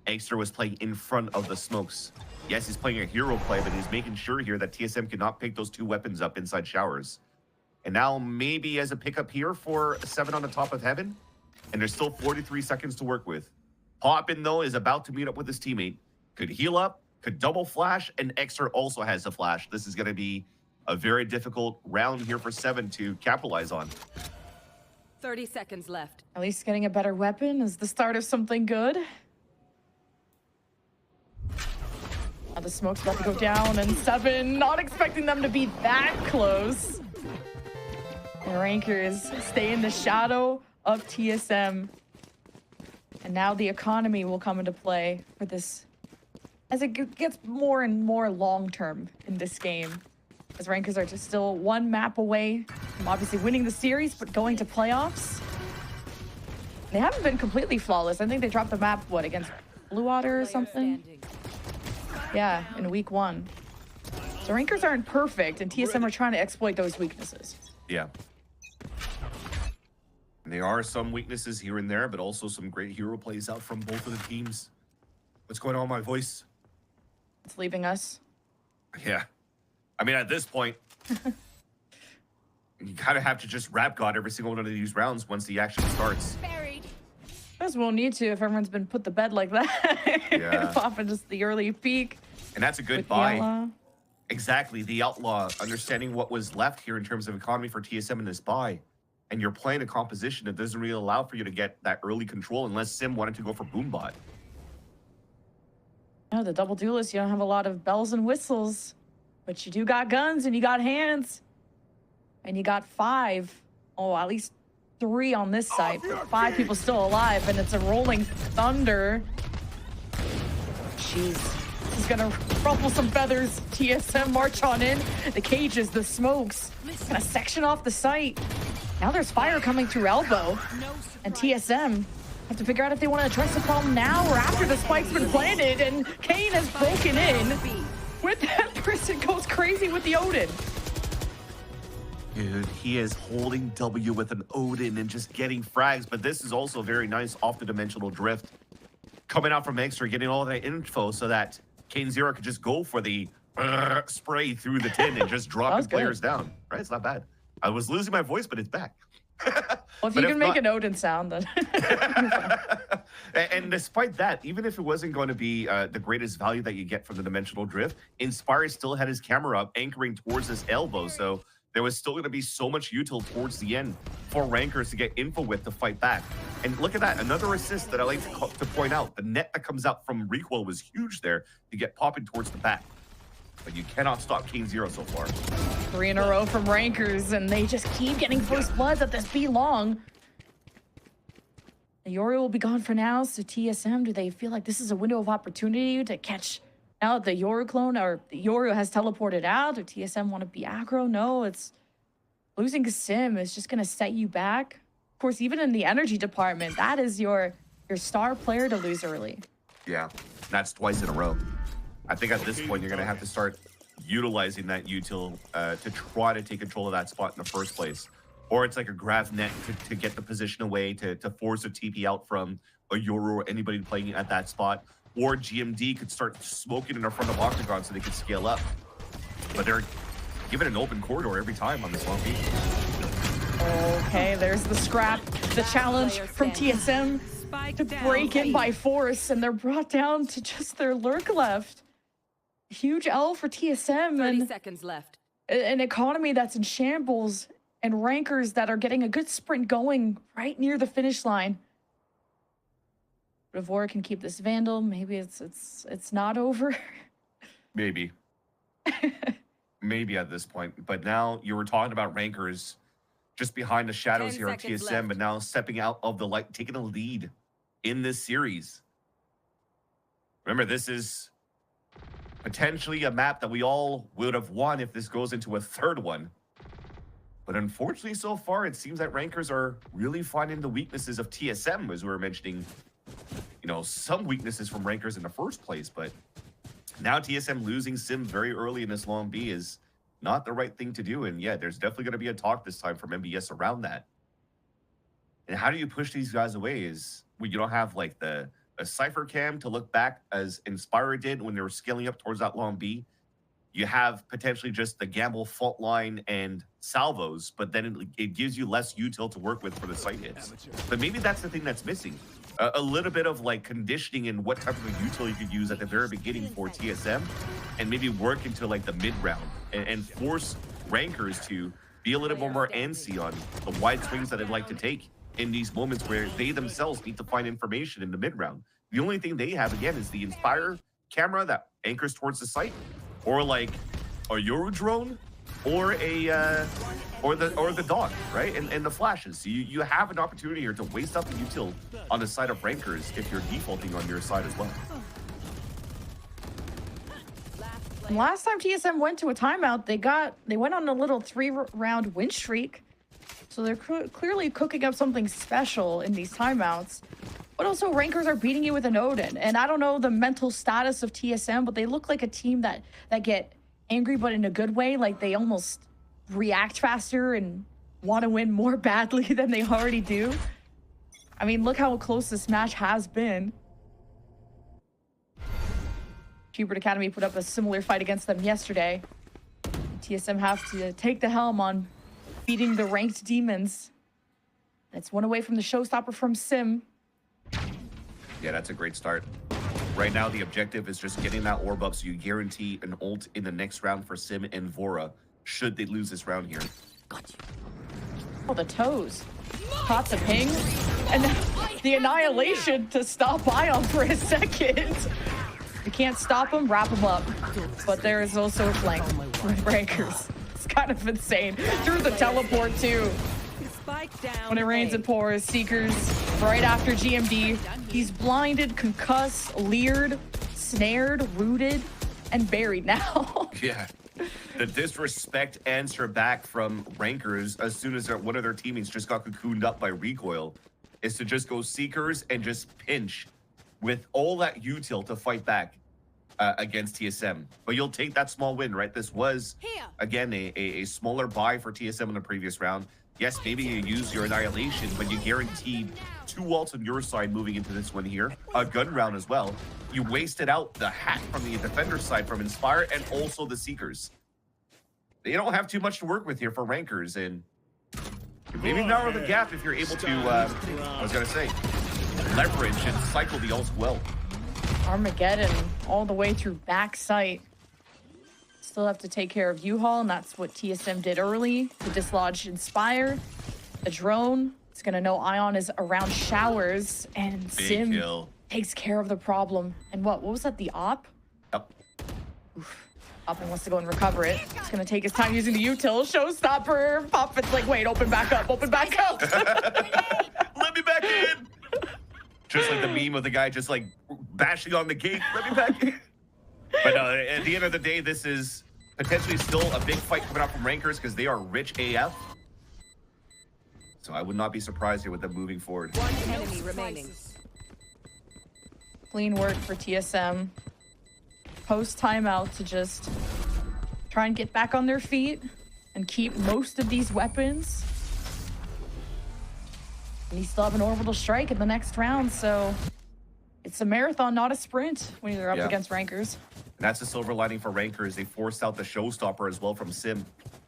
Extra was playing in front of the smokes. Yes, he's playing a hero play, but he's making sure here that TSM cannot pick those 2 weapons up inside showers. And now maybe as a pickup here for 7 on the top of heaven. And there's still 43 seconds to work with. Poppin, though, is about to meet up with his teammate. Could heal up, could double flash, and Xer also has a flash. This is going to be a very difficult round here for 7 to capitalize on. 30 seconds left. At least getting a better weapon is the start of something good. Now the smoke's about to go down, and 7 not expecting them to be that close. And Rankers stay in the shadow of TSM. And now the economy will come into play for this as it gets more and more long-term in this game. As Rankers are just still 1 map away from obviously winning the series, but going to playoffs. They haven't been completely flawless. I think they dropped the map, what, against Blue Water or something? Yeah, in week 1. So Rankers aren't perfect, and TSM are trying to exploit those weaknesses. Yeah. And there are some weaknesses here and there, but also some great hero plays out from both of the teams. What's going on, my voice? It's leaving us. Yeah. I mean, at this point, you kind of have to just rap God every single one of these rounds once the action starts. Buried. Guess we'll need to if everyone's been put to bed like that. Yeah. Popping just the early peak. And that's a good with buy. the Outlaw. Exactly. The Outlaw, understanding what was left here in terms of economy for TSM in this buy. And you're playing a composition that doesn't really allow for you to get that early control unless Sim wanted to go for Boombot. No, the double duelist, you don't have a lot of bells and whistles. But you do got guns and you got hands. And you got 5. Oh, at least 3 on this side. 5 people still alive, and it's a rolling thunder. Jeez. This is gonna ruffle some feathers. TSM march on in. The cages, the smokes. Gonna section off the site. Now there's fire coming through elbow. And TSM have to figure out if they want to address the problem now or after the spike's been planted. And Kane has broken in. With that person goes crazy with the Odin. Dude, he is holding W with an Odin and just getting frags, but this is also very nice off the dimensional drift. Coming out from Xer, getting all that info so that Kane Zero could just go for the spray through the tin and just drop the players down. Right? It's not bad. I was losing my voice, but it's back. Well, if you can make an Odin sound, then. And despite that, even if it wasn't going to be the greatest value that you get from the dimensional drift, Inspire still had his camera up, anchoring towards his elbow. So there was still going to be so much util towards the end for Rankers to get info with to fight back. And look at that, another assist that I like to point out. The net that comes out from recoil was huge there to get popping towards the back. But you cannot stop King Zero so far. 3 in a row from Rankers, and they just keep getting first bloods at this B long. The Yoru will be gone for now, so TSM, do they feel like this is a window of opportunity to catch out the Yoru clone, or the Yoru has teleported out, or TSM want to be aggro? No, it's losing a sim is just going to set you back. Of course, even in the energy department, that is your star player to lose early. Yeah, that's twice in a row. I think at this point, you're going to have to start utilizing that util to try to take control of that spot in the first place. Or it's like a grav net to get the position away, to force a TP out from a Yoru or anybody playing at that spot. Or GMD could start smoking in the front of Octagon so they could scale up. But they're given an open corridor every time on this long beat. Okay, there's the scrap, the challenge from TSM to break in by force, and they're brought down to just their lurk left. Huge L for TSM 30 and seconds left. an economy that's in shambles and Rankers that are getting a good sprint going right near the finish line. Revora can keep this Vandal. Maybe it's not over. Maybe. Maybe at this point. But now you were talking about Rankers just behind the shadows 10 here on seconds TSM, left. but now stepping out of the light, taking a lead in this series. Remember, this is potentially a map that we all would have won if this goes into a third one. But unfortunately, so far, it seems that Rankers are really finding the weaknesses of TSM, as we were mentioning, you know, some weaknesses from Rankers in the first place. But now TSM losing Sim very early in this long B is not the right thing to do. And yeah, there's definitely going to be a talk this time from MBS around that. And how do you push these guys away is when you don't have like a Cypher cam to look back as Inspire did when they were scaling up towards that long B. you have potentially just the gamble fault line and salvos, but then it gives you less util to work with for the site hits. But maybe that's the thing that's missing. A little bit of like conditioning in what type of a util you could use at the very beginning for TSM, and maybe work into like the mid round and force rankers to be a little bit more antsy on the wide swings that they'd like to take in these moments where they themselves need to find information in the mid round. The only thing they have again is the Inspire camera that anchors towards the site, or like a Euro drone, or a or the dog, right? And the flashes. So you have an opportunity here to waste up the util on the side of rankers if you're defaulting on your side as well. And last time TSM went to a timeout, they went on a little 3-round win streak. So they're clearly cooking up something special in these timeouts. But also rankers are beating you with an Odin. And I don't know the mental status of TSM, but they look like a team that get angry, but in a good way. Like they almost react faster and want to win more badly than they already do. I mean, look how close this match has been. Hubert Academy put up a similar fight against them yesterday. TSM have to take the helm on beating the ranked demons. That's one away from the showstopper from Sim. Yeah, that's a great start. Right now, the objective is just getting that orb up so you guarantee an ult in the next round for Sim and Vora, should they lose this round here. Oh, the toes. Caught the ping. And the annihilation to stop Ion for a second. You can't stop him, wrap him up. But there is also a flank from Breakers. It's kind of insane. Through the teleport, too. When it rains and pours, Seekers right after GMD. He's blinded, concussed, leered, snared, rooted, and buried now. Yeah. The disrespect answer back from rankers as soon as one of their teammates just got cocooned up by recoil is to just go Seekers and just pinch with all that util to fight back against TSM. But you'll take that small win, right? This was, again, a smaller buy for TSM in the previous round. Yes, maybe you use your annihilation, but you guaranteed 2 ults on your side moving into this one here. A gun round as well. You wasted out the hack from the defender side from Inspire and also the Seekers. They don't have too much to work with here for rankers, and maybe narrow the gap if you're able to, I was going to say, leverage and cycle the ults well. Armageddon all the way through backside. Still have to take care of U-Haul, and that's what TSM did early to dislodge Inspire. The drone is going to know Ion is around showers, and Big Sim kill. takes care of the problem. And what was that, the op? Yep. Oof. Oppin wants to go and recover it. He's going to take his time using the util. Showstopper. Pop-It's like, wait, open back up, open back up. Let me back in. Just like the meme of the guy just like bashing on the gate. Let me back in. But at the end of the day, this is potentially still a big fight coming out from rankers because they are rich AF. So I would not be surprised here with them moving forward. One enemy remaining. Clean work for TSM. Post timeout to just try and get back on their feet and keep most of these weapons. And you still have an orbital strike in the next round, so it's a marathon, not a sprint when you're up against rankers. And that's the silver lining for rankers. They forced out the showstopper as well from Sim.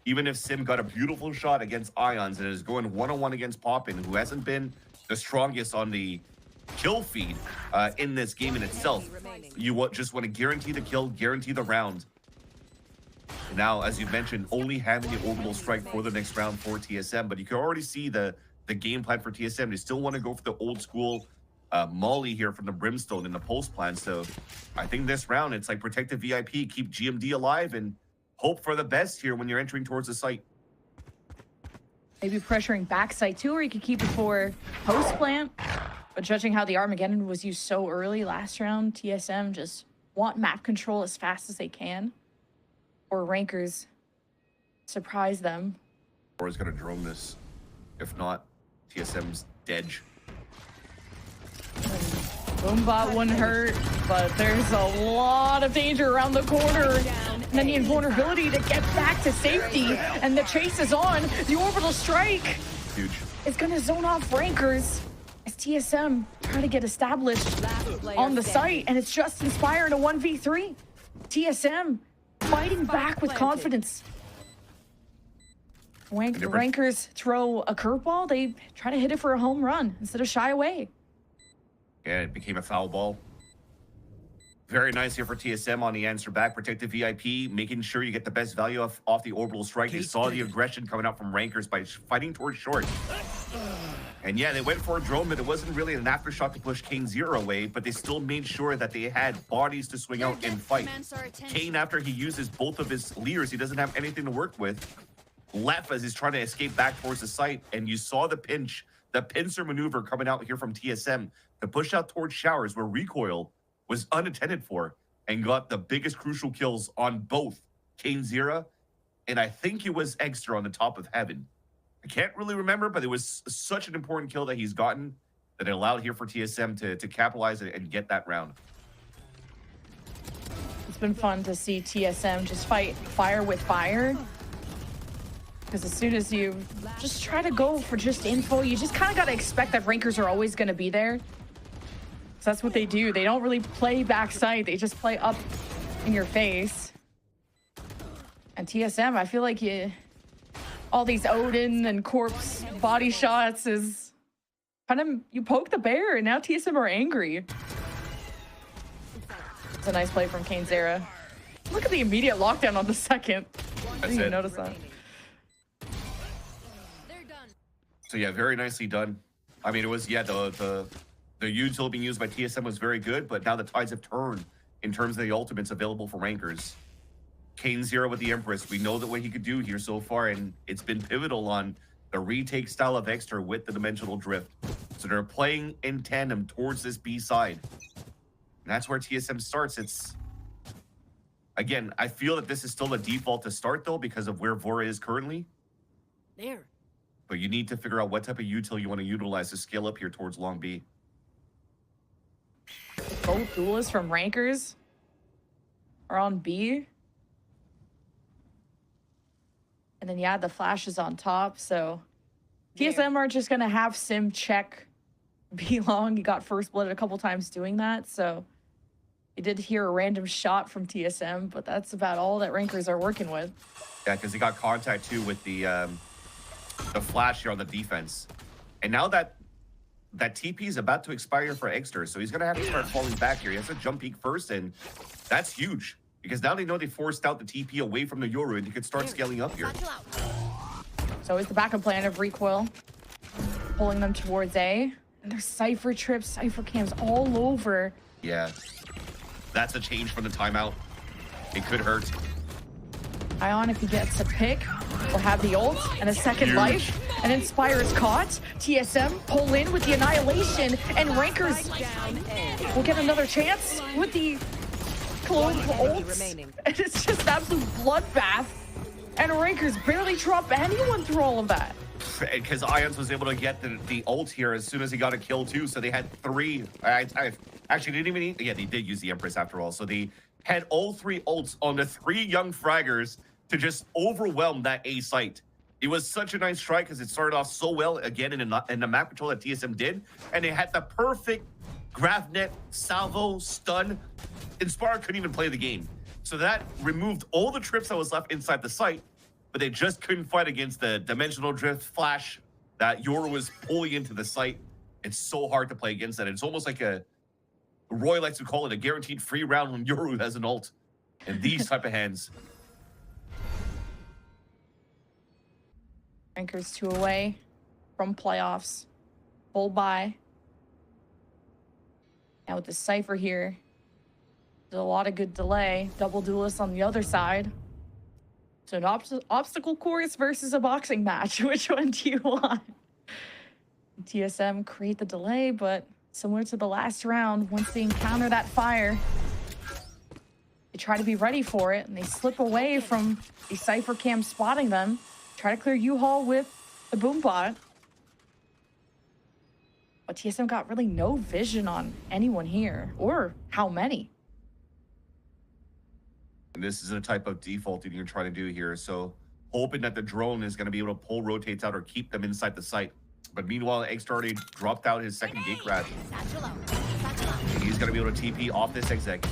Even if Sim got a beautiful shot against Ions and is going one-on-one against Poppin, who hasn't been the strongest on the kill feed in this game in itself, you just want to guarantee the kill, guarantee the round. And now, as you mentioned, only having the orbital strike for the next round for TSM, but you can already see the game plan for TSM. They still want to go for the old school Molly here from the Brimstone in the Pulse plan. So I think this round, it's like protect the VIP, keep GMD alive, and hope for the best here when you're entering towards the site. Maybe pressuring backside too, or you could keep it for post plant. But judging how the Armageddon was used so early last round, TSM just want map control as fast as they can. Or rankers surprise them. Or is going to drone this. If not, TSM's dead. Boombot wouldn't hurt, but there's a lot of danger around the corner. And then the invulnerability to get back to safety. And the chase is on. The orbital strike. Huge. It's going to zone off rankers as TSM try to get established on the site. And it's just Inspire in a 1v3. TSM fighting back with confidence. The Rankers throw a curveball, they try to hit it for a home run instead of shy away. Yeah, it became a foul ball. Very nice here for TSM on the answer back. Protect the VIP, making sure you get the best value off the orbital strike. They saw the aggression coming out from Rankers by fighting towards short. And yeah, they went for a drone, but it wasn't really an aftershock to push Kane Zero away, but they still made sure that they had bodies to swing out and fight. Kane, after he uses both of his leers, he doesn't have anything to work with. Left as he's trying to escape back towards the site, and you saw the pincer maneuver coming out here from TSM to push out towards showers where recoil was unattended for and got the biggest crucial kills on both Kane Zero and I think it was Extra on the top of heaven. I can't really remember, but it was such an important kill that he's gotten that it allowed here for TSM to capitalize and get that round. It's been fun to see TSM just fight fire with fire. Because as soon as you just try to go for just info, you just kind of got to expect that Rankers are always going to be there. So that's what they do. They don't really play backside. They just play up in your face. And TSM, I feel like all these Odin and Corpse body shots is kind of, you poke the bear and now TSM are angry. It's a nice play from Kane Zera. Look at the immediate lockdown on the second. I didn't even notice that. So yeah, very nicely done. I mean, it was, yeah, the util being used by TSM was very good, but now the tides have turned in terms of the ultimates available for Rankers. Kane Zero with the Empress, we know that what he could do here so far, and it's been pivotal on the retake style of Extra with the dimensional drift. So they're playing in tandem towards this B side. And that's where TSM starts. It's, again, I feel that this is still a default to start though, because of where Vora is currently. There. But you need to figure out what type of util you want to utilize to scale up here towards long B. Both duelists from Rankers are on B. And then, yeah, the flash is on top. So TSM are just going to have Sim check B long. He got first blood a couple times doing that. So he did hear a random shot from TSM, but that's about all that Rankers are working with. Yeah, because he got contact too with the flash here on the defense. And now that TP is about to expire for Exter, so he's going to have to start falling back here. He has to jump peek first, and that's huge. Because now they know they forced out the TP away from the Yoru, and he could start scaling up here. So it's the backup plan of recoil, pulling them towards A. And there's Cypher trips, Cypher cams all over. Yeah, that's a change from the timeout. It could hurt. Ion, if he gets a pick, will have the ult and a second life. And Inspire is caught. TSM pull in with the annihilation, and Rankers will get another chance with the clone ults. And it's just absolute bloodbath. And Rankers barely drop anyone through all of that. Because Ions was able to get the ult here as soon as he got a kill too. So they had three. I actually didn't even need. Yeah, they did use the Empress after all. So they had all three ults on the three young fraggers to just overwhelm that A site. It was such a nice strike because it started off so well again in the map control that TSM did, and they had the perfect Gravnet salvo stun. Inspire couldn't even play the game, so that removed all the trips that was left inside the site, but they just couldn't fight against the dimensional drift flash that Yoru was pulling into the site. It's so hard to play against that. It's almost like Roy likes to call it a guaranteed free round when Yoru has an ult in these type of hands. Rankers 2 away from playoffs. Full buy. Now with the Cypher here, there's a lot of good delay. Double duelists on the other side. So an obstacle course versus a boxing match. Which one do you want? TSM create the delay, but similar to the last round, once they encounter that fire, they try to be ready for it, and they slip away from the Cypher cam spotting them. Try to clear U-Haul with the boom bot. But TSM got really no vision on anyone here, or how many. And this is the type of defaulting you're trying to do here. So hoping that the drone is going to be able to pull rotates out or keep them inside the site. But meanwhile, Extra already dropped out his second gate grab. And he's going to be able to TP off this exec.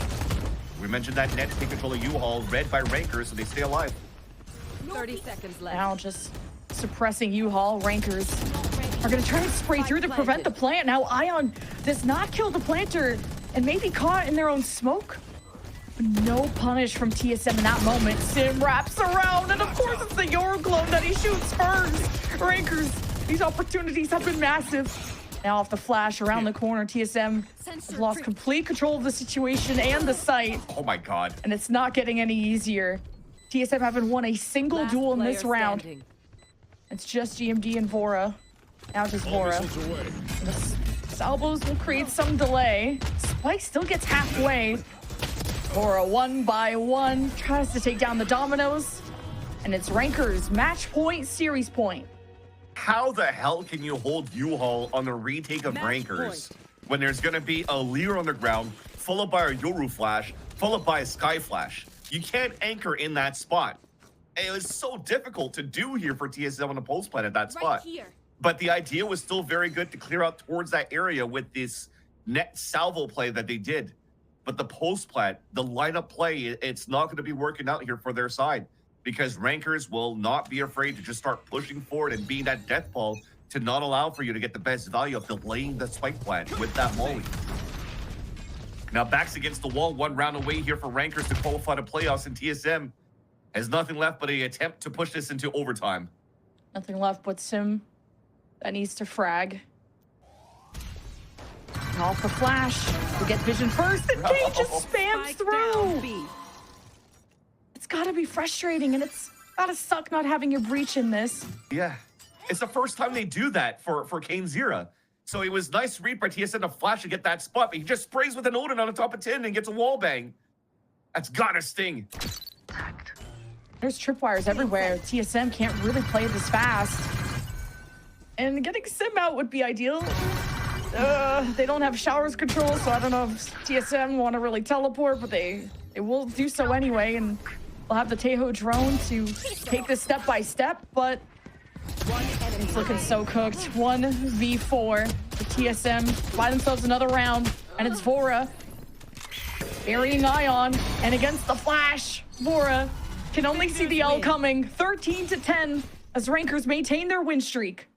We mentioned that net take control of U-Haul, read by Rankers, so they stay alive. 30 seconds left. Now just suppressing U-Haul. Rankers are going to try and spray through to prevent the plant. Now Ion does not kill the planter and may be caught in their own smoke. No punish from TSM in that moment. Sim wraps around, and of course it's the Euroglow that he shoots first. Rankers, these opportunities have been massive. Now off the flash around the corner, TSM have lost complete control of the situation and the site. Oh my god. And it's not getting any easier. TSM haven't won a single Last duel in this player round. standing. It's just GMD and Vora. Now just Vora. The salvos will create some delay. Spike still gets halfway. Vora 1 by 1 tries to take down the dominoes. And it's Rankers match point, series point. How the hell can you hold U-Haul on the retake of Match Rankers when there's going to be a Lear on the ground, followed by a Yoru flash, followed by a Sky flash? You can't anchor in that spot. It was so difficult to do here for TSM on the post plant at that spot. But the idea was still very good to clear out towards that area with this net salvo play that they did. But the post plant, the lineup play, it's not going to be working out here for their side, because Rankers will not be afraid to just start pushing forward and being that death ball to not allow for you to get the best value of delaying the spike plant with that molly. Now backs against the wall, 1 round away here for Rankers to qualify to playoffs, and TSM has nothing left but an attempt to push this into overtime. Nothing left but Sim that needs to frag. Off the flash. We get vision first, and Kane just spams through. It's gotta be frustrating, and it's gotta suck not having your breach in this. Yeah, it's the first time they do that for Kane Zira. So it was nice read by TSM to flash to get that spot, but he just sprays with an Odin on the top of 10 and gets a wall bang. That's gotta sting. There's tripwires everywhere. TSM can't really play this fast. And getting Sim out would be ideal. They don't have showers control, so I don't know if TSM want to really teleport, but they will do so anyway, and we'll have the Tejo drone to take this step by step, but it's looking so cooked. 1v4. The TSM buy themselves another round, and it's Vora burying Ion, and against the flash, Vora can only see the L coming. 13-10 as Rankers maintain their win streak.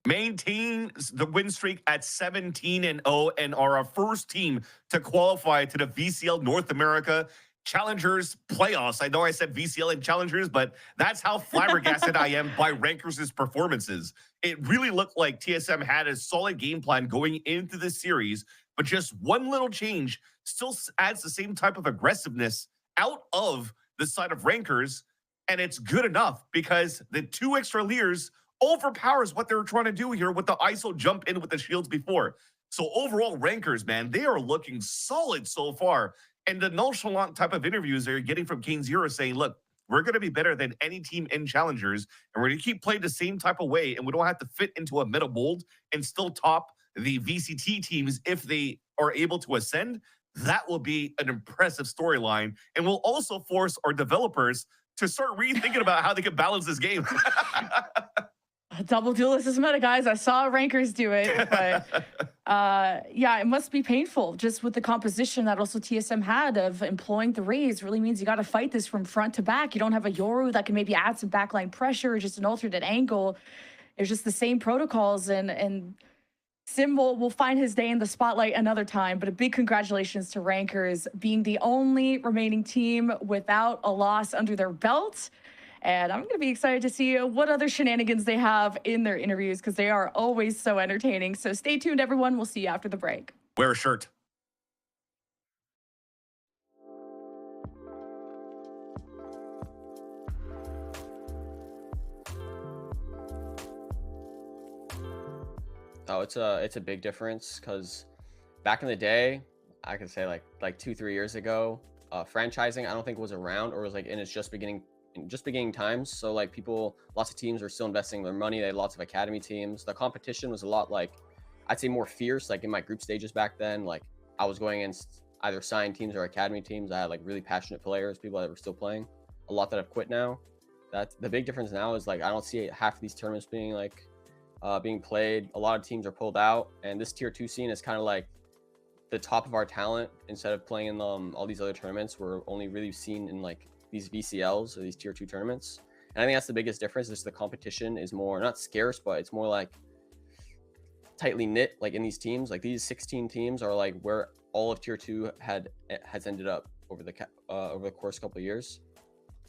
Maintains the win streak at 17-0 and are our first team to qualify to the VCL North America Challengers playoffs. I know I said VCL and Challengers, but that's how flabbergasted I am by Rankers' performances. It really looked like TSM had a solid game plan going into this series, but just one little change still adds the same type of aggressiveness out of the side of Rankers, and it's good enough because the 2 extra Lears overpowers what they were trying to do here with the ISO jump in with the shields before. So overall, Rankers, man, they are looking solid so far. And the nonchalant type of interviews they're getting from Kane Zero saying, look, we're going to be better than any team in Challengers, and we're going to keep playing the same type of way, and we don't have to fit into a meta mold and still top the VCT teams if they are able to ascend. That will be an impressive storyline, and will also force our developers to start rethinking about how they can balance this game. Double duelist is meta, guys. I saw Rankers do it, but yeah, it must be painful just with the composition that also TSM had of employing the Raze. Really means you got to fight this from front to back. You don't have a Yoru that can maybe add some backline pressure, just an alternate angle. It's just the same protocols, and Sim will find his day in the spotlight another time. But a big congratulations to Rankers being the only remaining team without a loss under their belt. And I'm going to be excited to see what other shenanigans they have in their interviews, because they are always so entertaining. So stay tuned, everyone. We'll see you after the break. Wear a shirt. Oh, it's a big difference, because back in the day, I could say like 2-3 years ago, franchising I don't think was around, or was like in its just beginning times. So like lots of teams were still investing their money. They had lots of academy teams. The competition was a lot, like, I'd say, more fierce. Like in my group stages back then, like I was going against either signed teams or academy teams. I had like really passionate players, people that were still playing. A lot that have quit now. That's the big difference now, is like I don't see half of these tournaments being like being played. A lot of teams are pulled out, and this tier 2 scene is kind of like the top of our talent, instead of playing in all these other tournaments, we're only really seen in like these VCLs or these tier 2 tournaments. And I think that's the biggest difference, is the competition is more, not scarce, but it's more like tightly knit. Like in these teams, like these 16 teams are like where all of tier 2 has ended up over the course of a couple of years.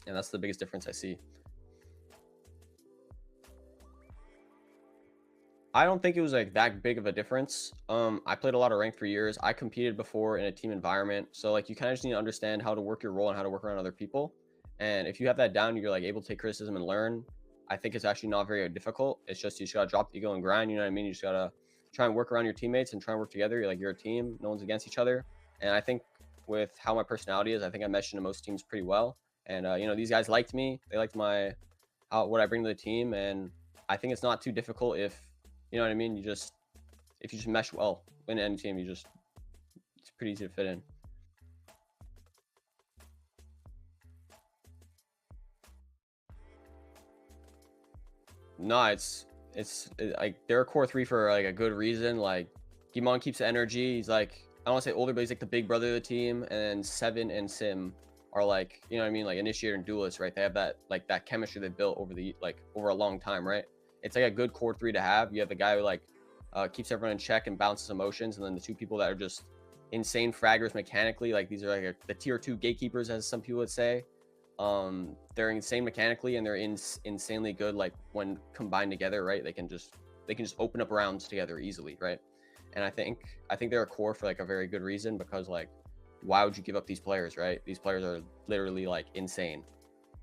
And that's the biggest difference I see. I don't think it was like that big of a difference. I played a lot of ranked for years. I competed before in a team environment. So like you kind of just need to understand how to work your role and how to work around other people. And if you have that down, you're like able to take criticism and learn. I think it's actually not very difficult. It's just you just gotta drop the ego and grind. You know what I mean? You just gotta try and work around your teammates and try and work together. You're a team. No one's against each other. And I think with how my personality is, I think I meshed into most teams pretty well. And you know, these guys liked me. They liked what I bring to the team. And I think it's not too difficult if, you know what I mean? If you just mesh well in any team, it's pretty easy to fit in. No, it's like they're core 3 for like a good reason. Like Gimon keeps the energy. He's like, I don't want to say older, but he's like the big brother of the team. And then Seven and Sim are like, you know what I mean? Like initiator and duelist, right? They have that chemistry they built over a long time, right? It's like a good core 3 to have. You have the guy who like keeps everyone in check and balances emotions, and then the 2 people that are just insane fraggers mechanically. Like these are like the tier 2 gatekeepers, as some people would say. They're insane mechanically, and they're insanely good like when combined together, right? They can just open up rounds together easily, right? And I think they're a core for like a very good reason, because like why would you give up these players, right? These players are literally like insane,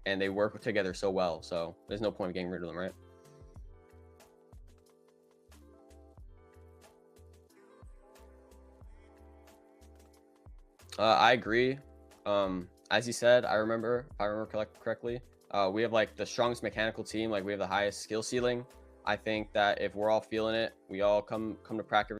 and they work together so well, so there's no point of getting rid of them, right? I agree. As you said, if I remember correctly, we have like the strongest mechanical team. Like we have the highest skill ceiling. I think that if we're all feeling it, we all come to practice.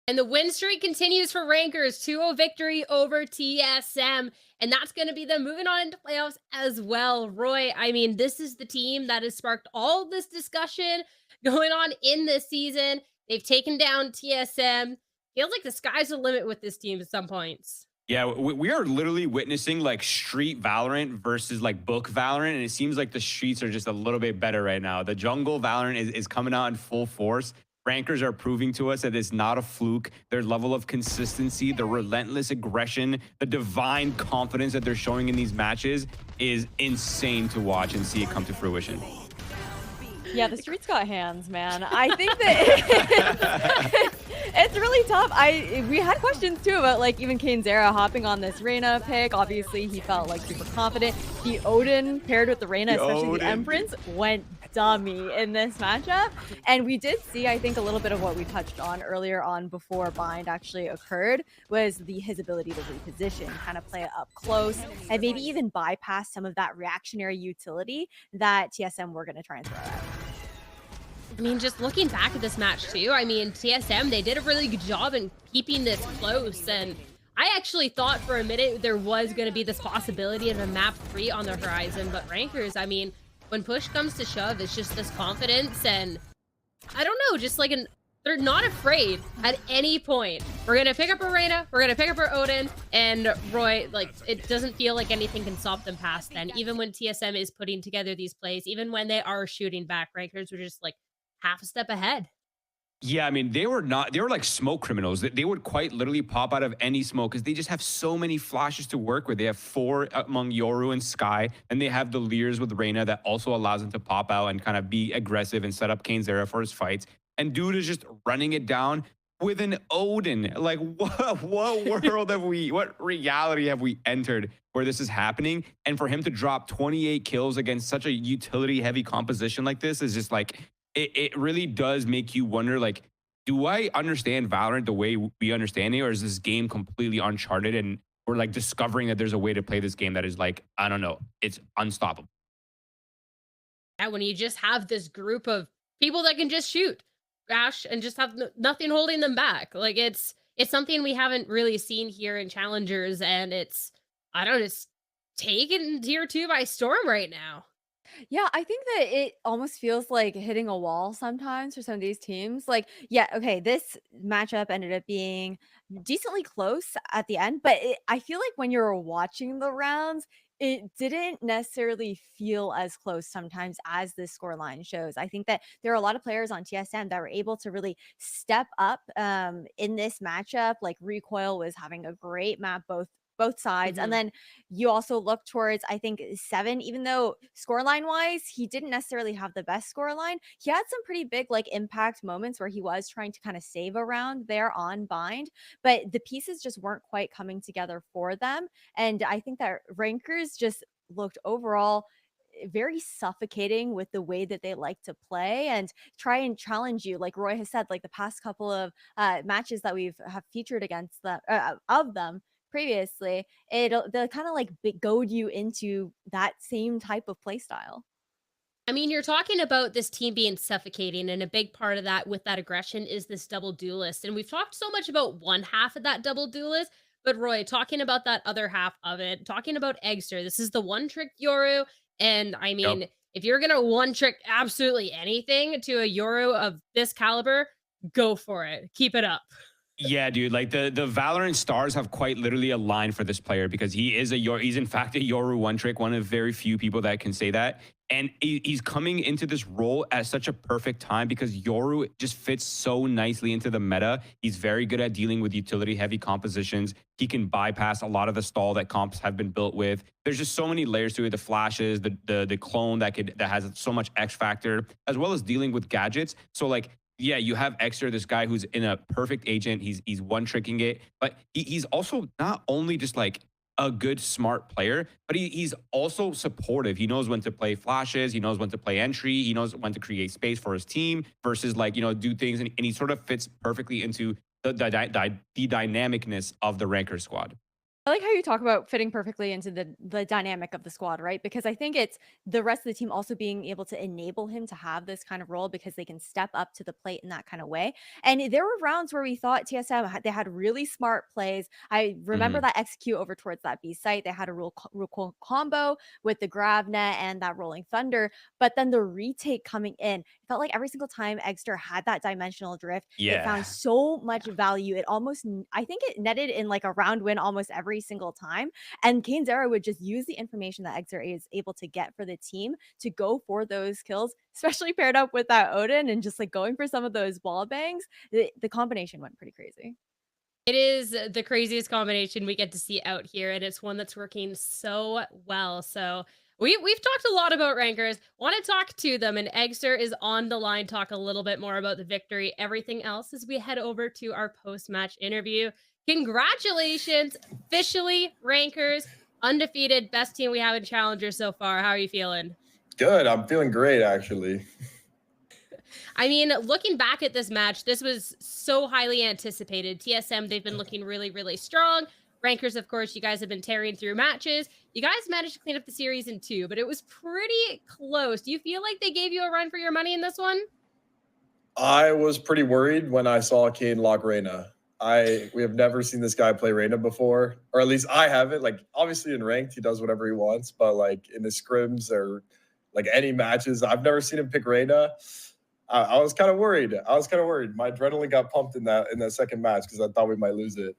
And the win streak continues for Rankers, 2-0 victory over TSM. And that's going to be them moving on into playoffs as well. Roy, I mean, this is the team that has sparked all this discussion going on in this season. They've taken down TSM. Feels like the sky's the limit with this team at some points. Yeah, we are literally witnessing like street Valorant versus like book Valorant, and it seems like the streets are just a little bit better right now. The jungle Valorant is coming out in full force. Rankers are proving to us that it's not a fluke. Their level of consistency, the relentless aggression, the divine confidence that they're showing in these matches is insane to watch and see it come to fruition. Yeah, the streets got hands, man. I think that it's really tough. We had questions too about like even Zera hopping on this Reyna pick. Obviously, he felt like super confident. The Odin paired with the Reyna, especially the Empress, went dummy in this matchup. And we did see, I think, a little bit of what we touched on earlier on before bind actually occurred, was his ability to reposition, kind of play it up close, and maybe even bypass some of that reactionary utility that TSM were going to try and throw out. I mean, just looking back at this match too, I mean, TSM, they did a really good job in keeping this close. And I actually thought for a minute there was going to be this possibility of a map 3 on the horizon. But Rankers, I mean, when push comes to shove, it's just this confidence. And I don't know, just like they're not afraid at any point. We're going to pick up our Reyna, we're going to pick up our Odin, and Roy, like, it doesn't feel like anything can stop them past then. Even when TSM is putting together these plays, even when they are shooting back, Rankers were just like half a step ahead. Yeah, I mean, they were like smoke criminals. They would quite literally pop out of any smoke because they just have so many flashes to work with. They have 4 among Yoru and Sky, and they have the Leers with Reyna that also allows them to pop out and kind of be aggressive and set up Zera for his fights. And dude is just running it down with an Odin. Like, what world what reality have we entered where this is happening? And for him to drop 28 kills against such a utility-heavy composition like this is just like, it really does make you wonder, like, do I understand Valorant the way we understand it, or is this game completely uncharted and we're like discovering that there's a way to play this game that is like, I don't know, it's unstoppable. Yeah, when you just have this group of people that can just shoot, Ash, and just have nothing holding them back. Like, it's something we haven't really seen here in Challengers, and it's taken tier 2 by storm right now. Yeah, I think that it almost feels like hitting a wall sometimes for some of these teams. Like, yeah, okay, this matchup ended up being decently close at the end, but I feel like when you're watching the rounds, it didn't necessarily feel as close sometimes as the scoreline shows. I think that there are a lot of players on TSM that were able to really step up in this matchup. Like Recoil was having a great map both sides. And Mhm. then you also look towards, I think, Seven, even though scoreline wise, he didn't necessarily have the best scoreline. He had some pretty big like impact moments where he was trying to kind of save a round there on Bind, but the pieces just weren't quite coming together for them. And I think that Rankers just looked overall very suffocating with the way that they like to play and try and challenge you, like Roy has said, like the past couple of matches that we've have featured against the of them previously, they'll kind of like goad you into that same type of play style. I mean, you're talking about this team being suffocating, and a big part of that with that aggression is this double duelist. And we've talked so much about one half of that double duelist, but Roy, talking about that other half of it, talking about Eggster, this is the one trick Yoru. And I Yep. mean, if you're gonna one trick absolutely anything to a Yoru of this caliber, go for it. Keep it up. Yeah, dude. Like the Valorant stars have quite literally a line for this player because he is he's in fact a Yoru one trick, one of very few people that can say that. And he's coming into this role at such a perfect time because Yoru just fits so nicely into the meta. He's very good at dealing with utility heavy compositions. He can bypass a lot of the stall that comps have been built with. There's just so many layers to it. The flashes, the clone that has so much X factor, as well as dealing with gadgets. So like yeah, you have Exter, this guy who's in a perfect agent. He's one tricking it, but he's also not only just like a good smart player, but he's also supportive. He knows when to play flashes. He knows when to play entry. He knows when to create space for his team versus like do things, and he sort of fits perfectly into the dynamicness of the ranker squad. I like how you talk about fitting perfectly into the dynamic of the squad, right? Because I think it's the rest of the team also being able to enable him to have this kind of role because they can step up to the plate in that kind of way. And there were rounds where we thought TSM they had really smart plays. I remember Mhm. that execute over towards that B site. They had a real cool combo with the grab net and that rolling thunder, but then the retake coming in, it felt like every single time Eggster had that dimensional drift, it Yeah. found so much value. It almost, I think it netted in like a round win almost every single time. And Kane Zara would just use the information that Exer is able to get for the team to go for those kills, especially paired up with that Odin and just like going for some of those wall bangs. The combination went pretty crazy. It is the craziest combination we get to see out here, and it's one that's working so well. So we've talked a lot about rankers. Want to talk to them, and Eggster is on the line. Talk a little bit more about the victory. Everything else as we head over to our post-match interview. Congratulations, officially rankers undefeated, best team we have in Challengers so far. How are you feeling? Good. I'm feeling great, actually. I mean, looking back at this match, this was so highly anticipated. TSM, they've been looking really, really strong. Rankers, of course, you guys have been tearing through matches. You guys managed to clean up the series in 2, but it was pretty close. Do you feel like they gave you a run for your money in this one? I was pretty worried when I saw Kane lock Reyna. We have never seen this guy play Reyna before, or at least I haven't. Like obviously in ranked, he does whatever he wants, but like in the scrims or like any matches, I've never seen him pick Reyna. I was kind of worried. My adrenaline got pumped in that second match because I thought we might lose it.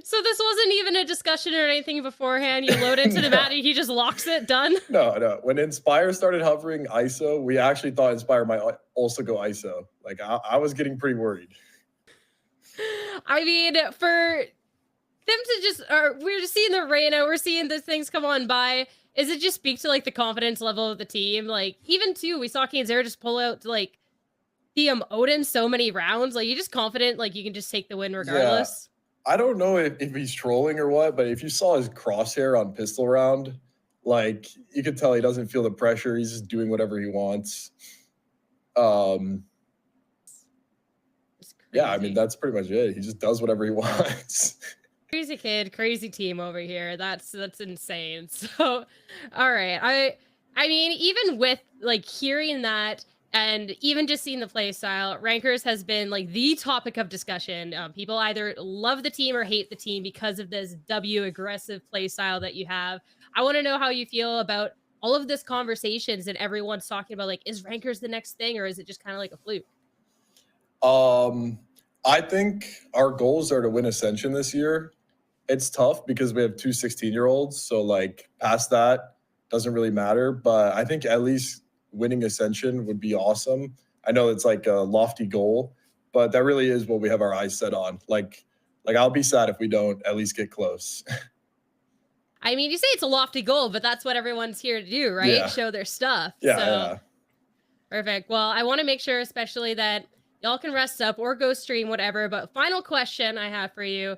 So this wasn't even a discussion or anything beforehand. You load into the No. mat and he just locks it, done. No. When Inspire started hovering ISO, we actually thought Inspire might also go ISO. Like I was getting pretty worried. I mean, for them to just, or we're just seeing the Reyna, we're seeing the things come on by. Is it just speak to like the confidence level of the team? Like even too, we saw Kane Zara just pull out like the Odin so many rounds. Like you just confident, like you can just take the win regardless. I don't know if he's trolling or what, but if you saw his crosshair on pistol round, like you could tell he doesn't feel the pressure. He's just doing whatever he wants. Yeah, I mean that's pretty much it. He just does whatever he wants. Crazy kid, crazy team over here. That's insane. So, all right. I mean, even with like hearing that and even just seeing the play style, Rankers has been like the topic of discussion. People either love the team or hate the team because of this W aggressive play style that you have. I want to know how you feel about all of this conversations and everyone's talking about like, is Rankers the next thing, or is it just kind of like a fluke? I think our goals are to win Ascension this year. It's tough because we have two 16-year-olds, so like past that doesn't really matter. But I think at least winning Ascension would be awesome. I know it's like a lofty goal, but that really is what we have our eyes set on. Like I'll be sad if we don't at least get close. I mean, you say it's a lofty goal, but that's what everyone's here to do, right? Yeah. Show their stuff. Yeah, So, yeah. Perfect. Well, I want to make sure, especially that y'all can rest up or go stream, whatever. But final question I have for you.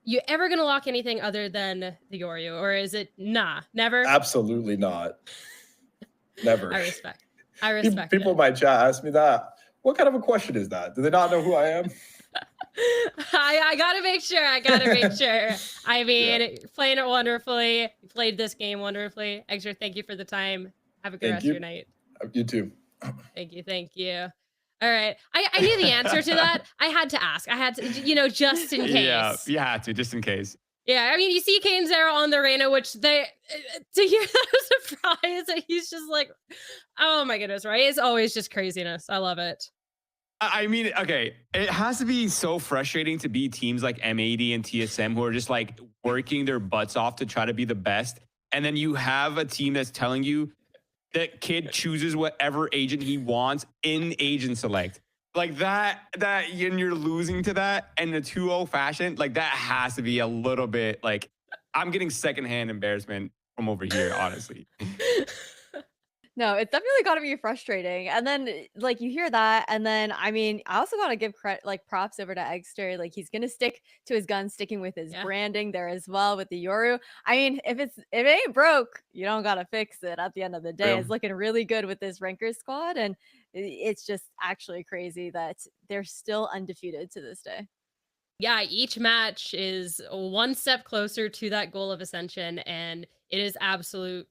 You ever going to lock anything other than the Yoryu, or is it nah, never? Absolutely not. Never. I respect People in it. my chat ask me that. What kind of a question is that? Do they not know who I am? I gotta make sure. I mean, playing it wonderfully. You played this game wonderfully. Extra, thank you for the time. Have a good rest of your night. You too. Thank you. All right. I knew the answer to that. I had to ask. I had to, just in case. Yeah, you had to, just in case. Yeah, I mean, you see Kane Zero on the Reyna, which to hear that surprise, that he's just like, oh my goodness, right? It's always just craziness. I love it. I mean, okay, it has to be so frustrating to be teams like M80 and TSM who are just like working their butts off to try to be the best. And then you have a team that's telling you that kid chooses whatever agent he wants in agent select. Like that and you're losing to that in a 2-0 fashion. Like that has to be a little bit like, I'm getting secondhand embarrassment from over here, honestly. No, it's definitely got to be frustrating. And then, like, you hear that, and then, I mean, I also got to give props over to Eggster. Like, he's gonna stick to his guns, sticking with his branding there as well with the Yoru. I mean, if it ain't broke, you don't gotta fix it. At the end of the day, it's looking really good with this Rankers squad, and it's just actually crazy that they're still undefeated to this day. Yeah, each match is one step closer to that goal of Ascension, and it is absolute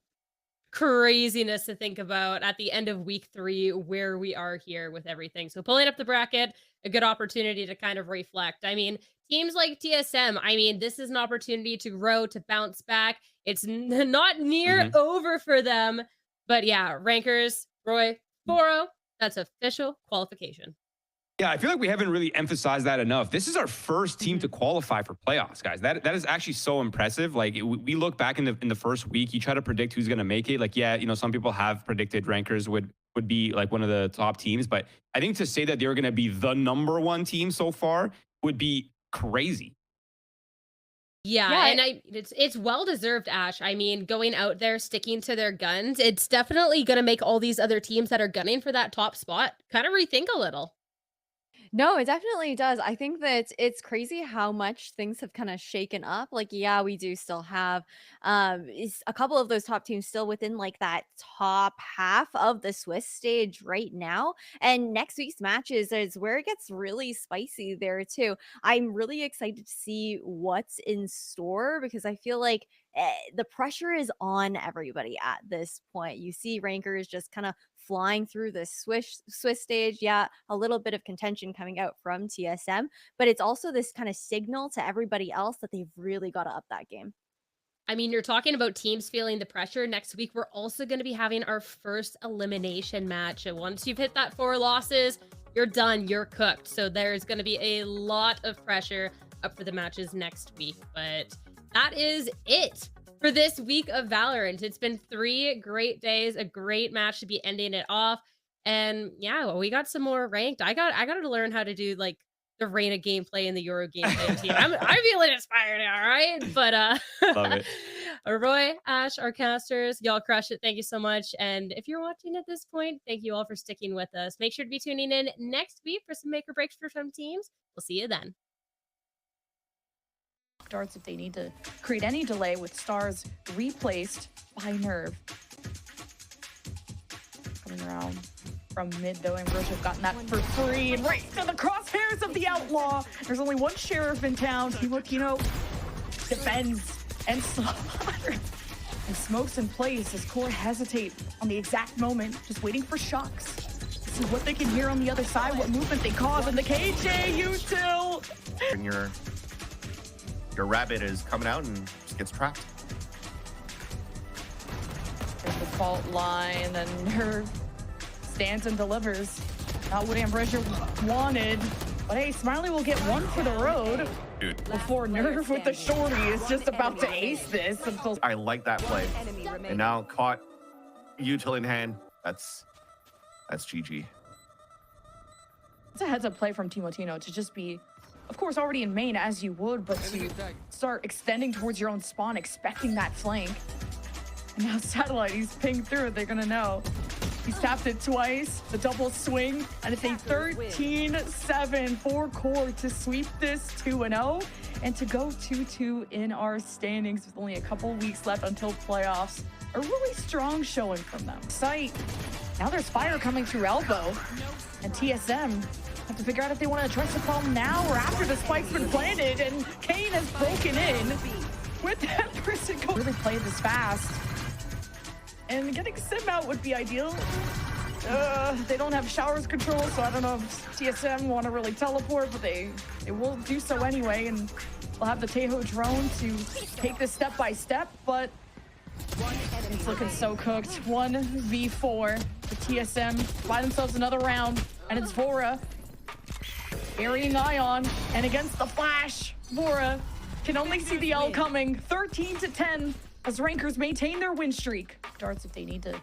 craziness to think about at the end of week 3 where we are here with everything. So pulling up the bracket, a good opportunity to kind of reflect. I mean, teams like TSM, I mean, this is an opportunity to grow, to bounce back. It's not near over for them, but yeah, Rankers, Roy, 4-0, that's official qualification. Yeah, I feel like we haven't really emphasized that enough. This is our first team to qualify for playoffs, guys. That is actually so impressive. Like we look back in the first week, you try to predict who's going to make it. Like, yeah, some people have predicted Rankers would be like one of the top teams, but I think to say that they're going to be the #1 team so far would be crazy. Yeah, and it's well deserved, Ash. I mean, going out there, sticking to their guns, it's definitely going to make all these other teams that are gunning for that top spot kind of rethink a little. No, it definitely does. I think that it's crazy how much things have kind of shaken up. Like, yeah, we do still have a couple of those top teams still within like that top half of the Swiss stage right now. And next week's matches is where it gets really spicy there too. I'm really excited to see what's in store because I feel like the pressure is on everybody at this point. You see Rankers just kind of flying through the Swiss stage. Yeah, a little bit of contention coming out from TSM, but it's also this kind of signal to everybody else that they've really got to up that game. I mean, you're talking about teams feeling the pressure. Next week, we're also going to be having our first elimination match. And once you've hit that 4 losses, you're done, you're cooked. So there's going to be a lot of pressure up for the matches next week. But that is it for this week of Valorant. It's been 3 great days, a great match to be ending it off. And yeah, well, we got some more ranked. I got to learn how to do like the Reyna gameplay and the Euro gameplay team. I'm feeling inspired now, right? But Love it. Roy, Ash, our casters, y'all crush it. Thank you so much. And if you're watching at this point, thank you all for sticking with us. Make sure to be tuning in next week for some make or breaks for some teams. We'll see you then. Darts if they need to create any delay with stars replaced by Nerve. Coming around from mid though, and Roche have gotten that for free and right to the crosshairs of the Outlaw. There's only one sheriff in town. Timokino defends and slaughters and smokes in place as Core hesitate on the exact moment, just waiting for shocks. See what they can hear on the other side, what movement they cause, and the KJ util. And your rabbit is coming out and just gets trapped. There's the fault line, and her stands and delivers. Not what Ambrosia wanted, but hey, Smiley will get one for the road. Dude, Before Nerf with the shorty is just about to ace this until I like that play. Enemy remaining. And now caught util in hand. That's GG. it's a heads up play from Timotino to just be, of course, already in main as you would, but to start extending towards your own spawn, expecting that flank. And now Satellite, he's pinged through it, they're gonna know. He's tapped it twice, the double swing, and it's a 13-7 for Core to sweep this 2-0 and to go 2-2 in our standings with only a couple weeks left until playoffs. A really strong showing from them. Sight. Now there's fire coming through elbow, and TSM have to figure out if they want to address the problem now or after the spike's been planted, and Kane has broken in with that person. Really play this fast. And getting Sim out would be ideal. They don't have showers control, so I don't know if TSM want to really teleport, but they will do so anyway, and they'll have the Tejo drone to take this step by step, but it's looking so cooked. 1v4. The TSM buy themselves another round, and it's Vora burying Ion, and against the flash, Vora can only see the L coming. 13-10 as Rankers maintain their win streak. Darts if they need to